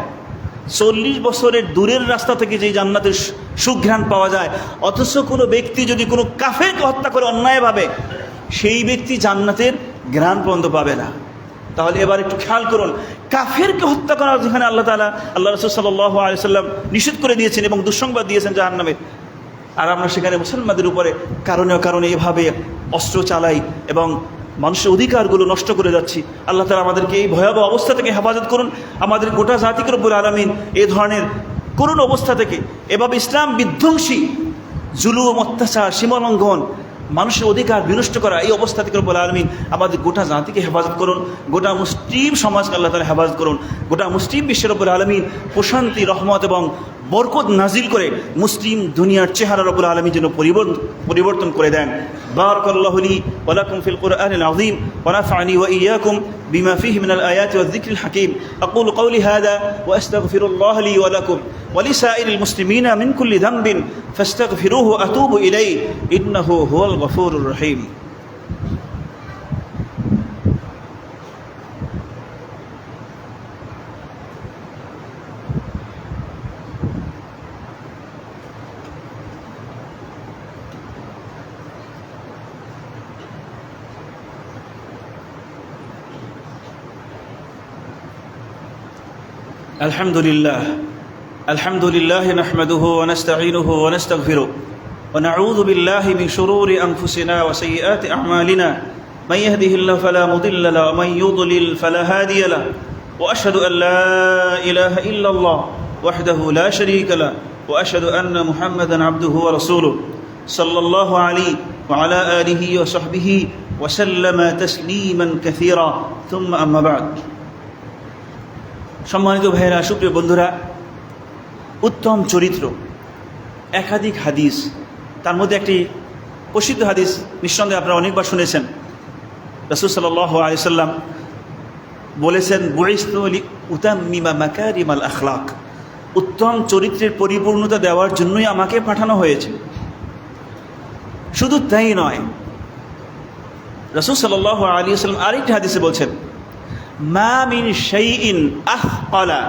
40 বছরের দূরের রাস্তা থেকে যেই জান্নাতের সুঘ্রাণ পাওয়া যায়, অথচ কোনো ব্যক্তি যদি কোনো কাফেরকে হত্যা করে অন্যায়ভাবে, সেই ব্যক্তি জান্নাতের ঘ্রাণ পর্যন্ত পাবে না। তাহলে এবার একটু খেয়াল করুন, কাফেরকে হত্যা করা যেখানে আল্লাহ রাসূল সাল্লাল্লাহু আলাইহি ওয়াসাল্লাম নিষেধ করে দিয়েছেন এবং দুঃসংবাদ দিয়েছেন জাহান্নামের, আর আমরা সেখানে মুসলমানদের উপরে কারণে এভাবে অস্ত্র চালাই এবং মানুষের অধিকারগুলো নষ্ট করে যাচ্ছি। আল্লাহ তাআলা আমাদেরকে এই ভয়াবহ অবস্থা থেকে হেফাজত করুন। আমাদের গোটা জাতিকে রব্বুল আলামিন এই ধরনের করুণ অবস্থা থেকে, এভাবে ইসলাম বিধ্বংসী জুলুম, অত্যাচার, সীমালঙ্ঘন, মানুষের অধিকার বিনষ্ট করা, এই অবস্থা থেকে রব্বুল আলামিন আমাদের গোটা জাতিকে হেফাজত করুন। গোটা মুসলিম সমাজকে আল্লাহ তাআলা হেফাজত করুন। গোটা মুসলিম বিশ্বের রব্বুল আলামিন প্রশান্তি, রহমত এবং বরকত নাজিল করে মুসলিম দুনিয়ার চেহারা রব্বুল আলামিন যেন পরিবর্তন করে দেন। বারাকাল্লাহু লি ওয়া লাকুম ফিল কুরআনিল আযীম ওয়া নাফা'নি ওয়া ইয়্যাকুম বিমা ফীহি মিনাল আয়াতি ওয়ায যিকরিল হাকীম। আকুলু কওলি হাযা ওয়া আস্তাগফিরুল্লাহ লি ওয়া লাকুম ওয়া লিসাইরিল মুসলিমিনা মিন কুল্লি যামবিন ফাস্তাগফিরুহু ওয়া আতুবু ইলাইহি ইন্নাহু হুয়াল গফুরুর রহিম। الحمد لله نحمده ونستعينه ونستغفره ونعوذ بالله من شرور أنفسنا وسيئات أعمالنا من يهده الله فلا مضل له ومن يضلل فلا هادي له وأشهد أن لا إله إلا الله وحده لا شريك له وأشهد أن محمدا عبده ورسوله صلى الله عليه وعلى آله وصحبه وسلم تسليما كثيرا ثم أما بعد সম্মানিত ভাইয়েরা, সুপ্রিয় বন্ধুরা, উত্তম চরিত্র, একাধিক হাদিস, তার মধ্যে একটি প্রসিদ্ধ হাদিস নিঃসন্দেহে আপনারা অনেকবার শুনেছেন। রাসূল সাল্লাল্লাহু আলাইহি সাল্লাম বলেছেন, বুইসতু লিউতাম্মিমা মাকারিমাল আখলাক, উত্তম চরিত্রের পরিপূর্ণতা দেওয়ার জন্যই আমাকে পাঠানো হয়েছে। শুধু তাই নয়, রাসূল সাল্লাল্লাহু আলাইহি সাল্লাম আরেকটি হাদিসে বলছেন, মা মিন শাইইন আথকালা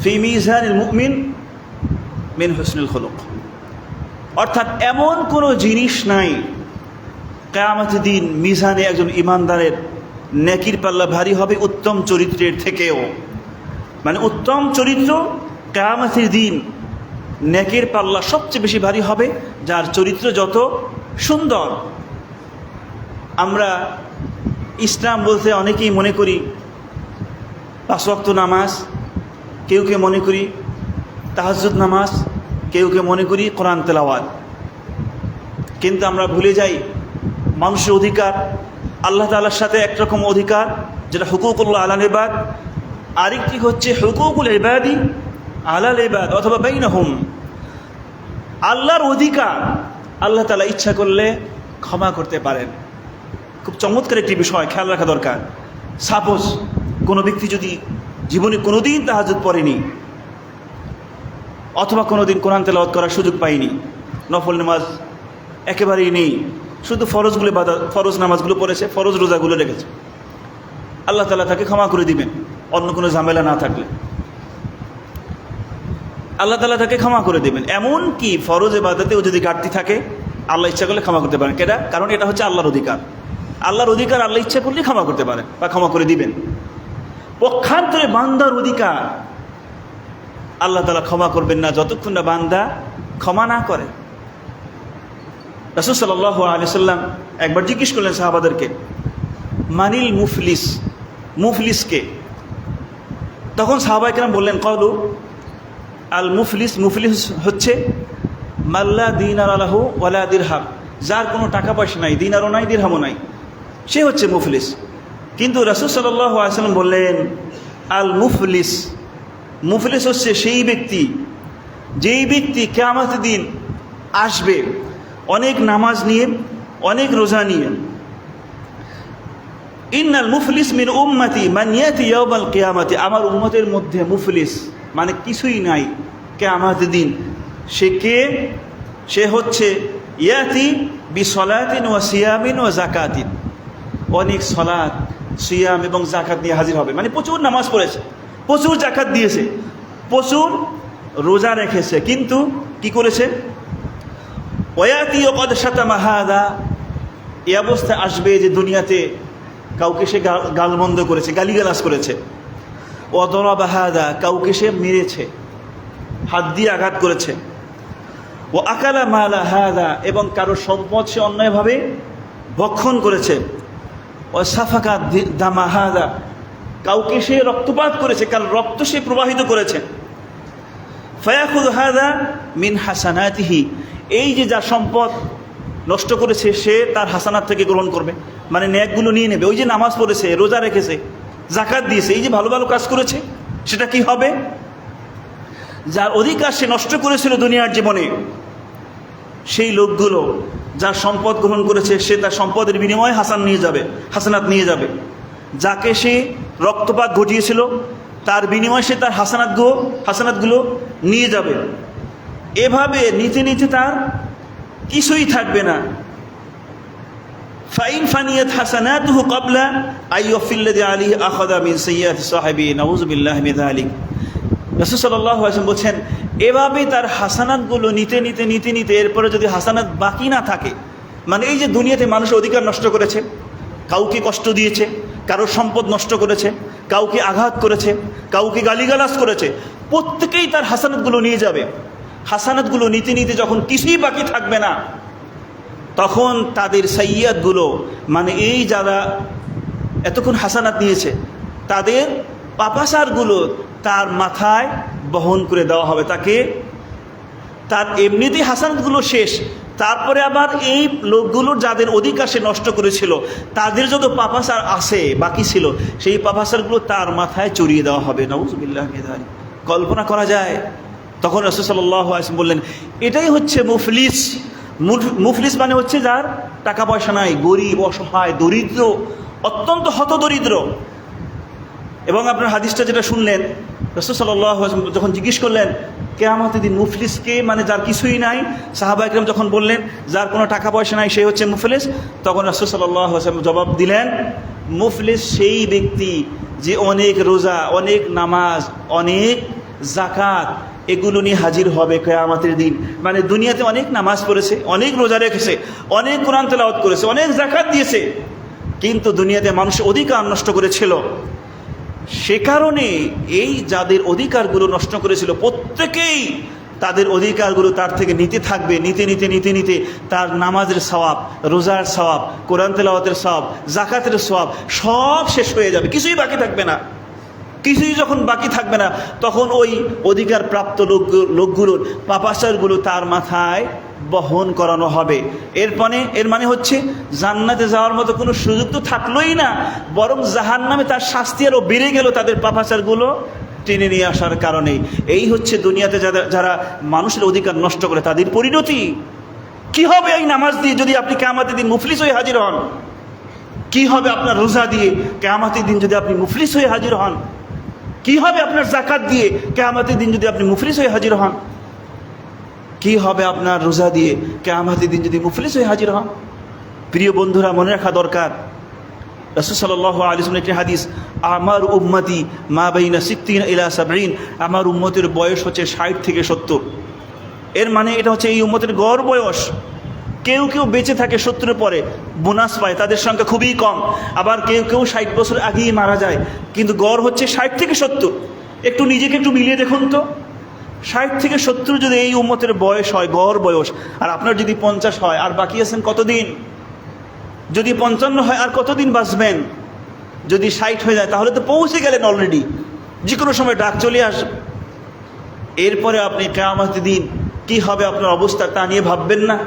ফি মিজানিল মুমিন মিন হুসনিল খুলুক, অর্থাৎ এমন কোনো জিনিস নাই কিয়ামতের দিন মিজানে একজন ঈমানদারের নেকির পাল্লা ভারী হবে উত্তম চরিত্রের থেকেও। মানে উত্তম চরিত্র কিয়ামতের দিন নেকির পাল্লা সবচেয়ে বেশি ভারী হবে যার চরিত্র যত সুন্দর। আমরা ইসলাম বলতে অনেকেই মনে করি 5 ওয়াক্ত নামাজ, কেউ কেউ মনে করি তাহাজ্জুদ নামাজ, কেউ কেউ মনে করি কোরআন তেলাওয়াত। কিন্তু আমরা ভুলে যাই মানুষের অধিকার, আল্লাহ তাআলার সাথে একরকম অধিকার যেটা হুকুকুল্লাহ আলাল ইবাদ, আরেকটি হচ্ছে হুকুকুল ইবাদি আলাল ইবাদ অথবা বাইনাহুম। আল্লাহর অধিকার আল্লাহ তাআলা ইচ্ছা করলে ক্ষমা করতে পারেন। খুব চমৎকার একটি বিষয় খেয়াল রাখা দরকার। সাপোজ কোনো ব্যক্তি যদি জীবনে কোনোদিন তাহাজ্জুদ পড়েনি অথবা কোনোদিন কোরআন তেলাওয়াত করার সুযোগ পায়নি, নফল নামাজ একেবারেই নেই, শুধু ফরজ নামাজগুলো পড়েছে, ফরজ রোজাগুলো রেখেছে, আল্লাহ তাআলা তাকে ক্ষমা করে দিবেন। অন্য কোনো ঝামেলা না থাকলে আল্লাহ তাআলা তাকে ক্ষমা করে দেবেন। এমন কি ফরজ ইবাদতেও যদি ঘাটতি থাকে আল্লাহ ইচ্ছা করলে ক্ষমা করতে পারেন। কেটা? কারণ এটা হচ্ছে আল্লাহর অধিকার। আল্লাহর অধিকার আল্লাহ ইচ্ছা করলে ক্ষমা করতে পারেন বা ক্ষমা করে দিবেন। পক্ষান্তরে বান্দার অধিকার আল্লাহ তাআলা ক্ষমা করবেন না যতক্ষণ না বান্দা ক্ষমা না করে। রাসূল সাল্লাল্লাহু আলাইহি সাল্লাম একবার জিজ্ঞেস করলেন সাহাবাদেরকে, মানিল মুফলিস, মুফলিসকে? তখন সাহাবায়ে কেরাম বললেন, ক্বালু আল মুফলিস, মুফলিস হচ্ছে মাল্লা দিনার লাহু ওয়ালা দিরহাম, যার কোনো টাকা পয়সা নাই, দিনারও নাই, দিরহামও নাই, সে হচ্ছে মুফলিস। কিন্তু রাসূল সাল্লাল্লাহু আলাইহি সাল্লাম বললেন, আল মুফলিস, মুফলিস হচ্ছে সেই ব্যক্তি যেই ব্যক্তি কিয়ামতের দিন আসবে অনেক নামাজ নিয়ে, অনেক রোজা নিয়ে। ইন্নাল মুফলিস মিন উম্মতি মান ইয়াতি ইয়াউমাল কিয়ামাতি, আমার উম্মতের মধ্যে মুফলিস মানে কিছুই নাই কিয়ামতের দিন সে কে? সে হচ্ছে ইয়াতি বিসলাতিন ওয়া সিয়ামিন ওয়া যাকাতিন, অনেক সলাত, সিয়াম এবং যাকাত নিয়ে হাজির হবে। মানে প্রচুর নামাজ পড়েছে, প্রচুর যাকাত দিয়েছে, প্রচুর রোজা রেখেছে, কিন্তু কি করেছে? ওয়ায়াতি ওয়াকাদ শাতামা হাদা, এই অবস্থায় আসবে যে দুনিয়াতে কাউকে সে গালমন্দ করেছে, গালিগালাজ করেছে। ওয়াদরাবা হাদা, কাউকে সে মেরেছে, হাত দিয়ে আঘাত করেছে। ও আকালা মালা হাদা, এবং কারো সম্পদ সে অন্যায়ভাবে ভক্ষণ করেছে। ও সাফাকা দামা হাদা, কাউকে সে রক্তপাত করেছে, কার রক্ত সে প্রবাহিত করেছে। ফায়াখুযু হাদা মিন হাসানাতিহি, এই যে যার সম্পদ নষ্ট করেছে সে তার হাসানাত থেকে গ্রহণ করবে, মানে নেকগুলো নিয়ে নেবে। ওই যে নামাজ পড়েছে, রোজা রেখেছে, যাকাত দিয়েছে, এই যে ভালো ভালো কাজ করেছে, সেটা কি হবে? যার অধিকার সে নষ্ট করেছিল দুনিয়ার জীবনে, সেই লোকগুলো যার সম্পদ গ্রহণ করেছে সে তার সম্পদের বিনিময়ে হাসানাত নিয়ে যাবে। যাকে সে রক্তপাত ঘটিয়েছিল তার বিনিময়ে সে তার হাসানাতগুলো নিয়ে যাবে। এভাবে নিতে নিতে তার কিছুই থাকবে না। ফাইন ফানিয়াত হাসানাতুহু ক্বাবলা আইয়ুফিল্লাযী আলাইহি আখাযা মিন সাইয়্যাতি সাহিবি, নাউযু বিল্লাহি মিন যালিক। রাসূল সাল্লাল্লাহু আলাইহি ওয়াসাল্লাম বলেন, এভাবে তার হাসানাতগুলো নিতে নিতে নিতে নিতে এরপরে যদি হাসানাত বাকি না থাকে, মানে এই যে দুনিয়াতে মানুষের অধিকার নষ্ট করেছে, কাউকে কষ্ট দিয়েছে, কারোর সম্পদ নষ্ট করেছে, কাউকে আঘাত করেছে, কাউকে গালিগালাজ করেছে, প্রত্যেকেই তার হাসানাতগুলো নিয়ে যাবে। হাসানাতগুলো নিতে নিতে যখন কিছুই বাকি থাকবে না, তখন তাদের সাইয়্যাতগুলো, মানে এই যারা এতক্ষণ হাসানাত নিয়েছে তাদের পাপাচারগুলো তার মাথায় বহন করে দেওয়া হবে। তাকে তার এমনিতেই হাসানাতগুলো শেষ, তারপরে আবার এই লোকগুলোর যাদের অধিকার সে নষ্ট করেছিল তাদের যত পাপাচার আছে বাকি ছিল, সেই পাপাচারগুলো তার মাথায় চড়িয়ে দেওয়া হবে। নাউযুবিল্লাহ মিন যালিক। কল্পনা করা যায়? তখন রাসূল সাল্লাল্লাহু আলাইহি ওয়াসাল্লাম বললেন, এটাই হচ্ছে মুফলিস। মুফলিস মানে হচ্ছে যার টাকা পয়সা নাই, গরিব, অসহায়, দরিদ্র, অত্যন্ত হতদরিদ্র। এবং আপনার হাদিসটা যেটা শুনলেন, রাসূল সাল্লাল্লাহু আলাইহি ওয়াসাল্লাম যখন জিজ্ঞেস করলেন কিয়ামতের দিন মুফলিসকে, মানে যার কিছুই নাই, সাহাবা ইকরাম যখন বললেন যার কোনো টাকা পয়সা নাই সে হচ্ছে মুফলিস, তখন রাসূল সাল্লাল্লাহু আলাইহি ওয়াসাল্লাম জবাব দিলেন, মুফলিস সেই ব্যক্তি যে অনেক রোজা, অনেক নামাজ, অনেক যাকাত এগুলো নিয়ে হাজির হবে কিয়ামতের দিন। মানে দুনিয়াতে অনেক নামাজ পড়েছে, অনেক রোজা রেখেছে, অনেক কোরআন তেলাওয়াত করেছে, অনেক যাকাত দিয়েছে, কিন্তু দুনিয়াতে মানুষ অধিকার নষ্ট করেছিল। সে কারণে এই যাদের অধিকারগুলো নষ্ট করেছিল প্রত্যেকেই তাদের অধিকারগুলো তার থেকে নিতে থাকবে। নিতে নিতে নিতে নিতে তার নামাজের সওয়াব, রোজার সওয়াব, কোরআন তেলাওয়াতের সওয়াব, যাকাতের সওয়াব সব শেষ হয়ে যাবে, কিছুই বাকি থাকবে না। কিছুই যখন বাকি থাকবে না, তখন ওই অধিকার প্রাপ্ত লোকগুলোর পাপাচারগুলো তার মাথায় বহন করানো হবে। এর মানে হচ্ছে জান্নাতে যাওয়ার মতো কোনো সুযোগ তো থাকলোই না, বরং জাহান্নামে তার শাস্তি আরও বেড়ে গেল তাদের পাপাচারগুলো টেনে নিয়ে আসার কারণে। এই হচ্ছে দুনিয়াতে যারা মানুষের অধিকার নষ্ট করে তাদের পরিণতি। কি হবে এই নামাজ দিয়ে যদি আপনি কিয়ামতের দিন মুফলিস হয়ে হাজির হন? কি হবে আপনার রোজা দিয়ে কিয়ামতের দিন যদি আপনি মুফলিস হয়ে হাজির হন? কি হবে আপনার যাকাত দিয়ে কিয়ামতের দিন যদি আপনি মুফলিস হয়ে হাজির হন? কি হবে আপনার রোজা দিয়ে কিয়ামতের দিন যদি মুফলিস হয়ে হাজির হন? প্রিয় বন্ধুরা, মনে রাখা দরকার, রাসূল সাল্লাল্লাহু আলাইহি ওয়াসাল্লাম একটি হাদিস, আমার উম্মতি মা বাইনা 60 ইলা 70, আমার উম্মতের বয়স হচ্ছে 60 থেকে 70। এর মানে এটা হচ্ছে এই উম্মতের গড় বয়স। কেউ কেউ বেঁচে থাকে 70-এর পরে, বোনাস পায়, তাদের সংখ্যা খুবই কম। আবার কেউ কেউ 60 বছর আগেই মারা যায়, কিন্তু গড় হচ্ছে 60 থেকে 70। একটু নিজেকে একটু মিলিয়ে দেখুন তো, 60 থেকে 70 যদি এই উম্মতের বয়স হয়, গড় বয়স, আর আপনার যদি 50 হয়, আর বাকি আছেন কতদিন? যদি 55 হয় আর কতদিন বাঁচবেন? যদি 60 হয়ে যায় তাহলে তো পৌঁছে গেলেন অলরেডি, যে কোনো সময় ডাক চলে আসবে। এরপরে আপনি কিয়ামতের দিন কি হবে আপনার অবস্থা তা নিয়ে ভাববেন না?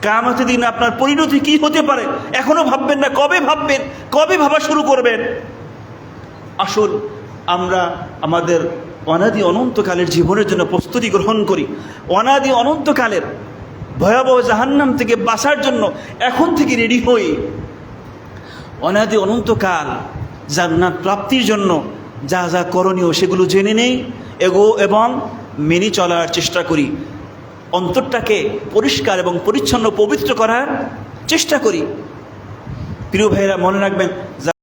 কিয়ামতের দিন আপনার পরিণতি কি হতে পারে এখনো ভাববেন না? কবে ভাববেন? কবে ভাবা শুরু করবেন? আসুন আমরা আমাদের অনাদি অনন্তকালের জীবনের জন্য প্রস্তুতি গ্রহণ করি। অনাদি অনন্তকালের ভয়াবহ জাহান্নাম থেকে বাঁচার জন্য এখন থেকে রেডি হই। অনাদি অনন্তকাল জান্নাত প্রাপ্তির জন্য যা যা করণীয় সেগুলো জেনে নেই এবং মেনে চলার চেষ্টা করি। অন্তরটাকে পরিষ্কার এবং পরিচ্ছন্ন, পবিত্র করার চেষ্টা করি। প্রিয় ভাইয়েরা, মনে রাখবেন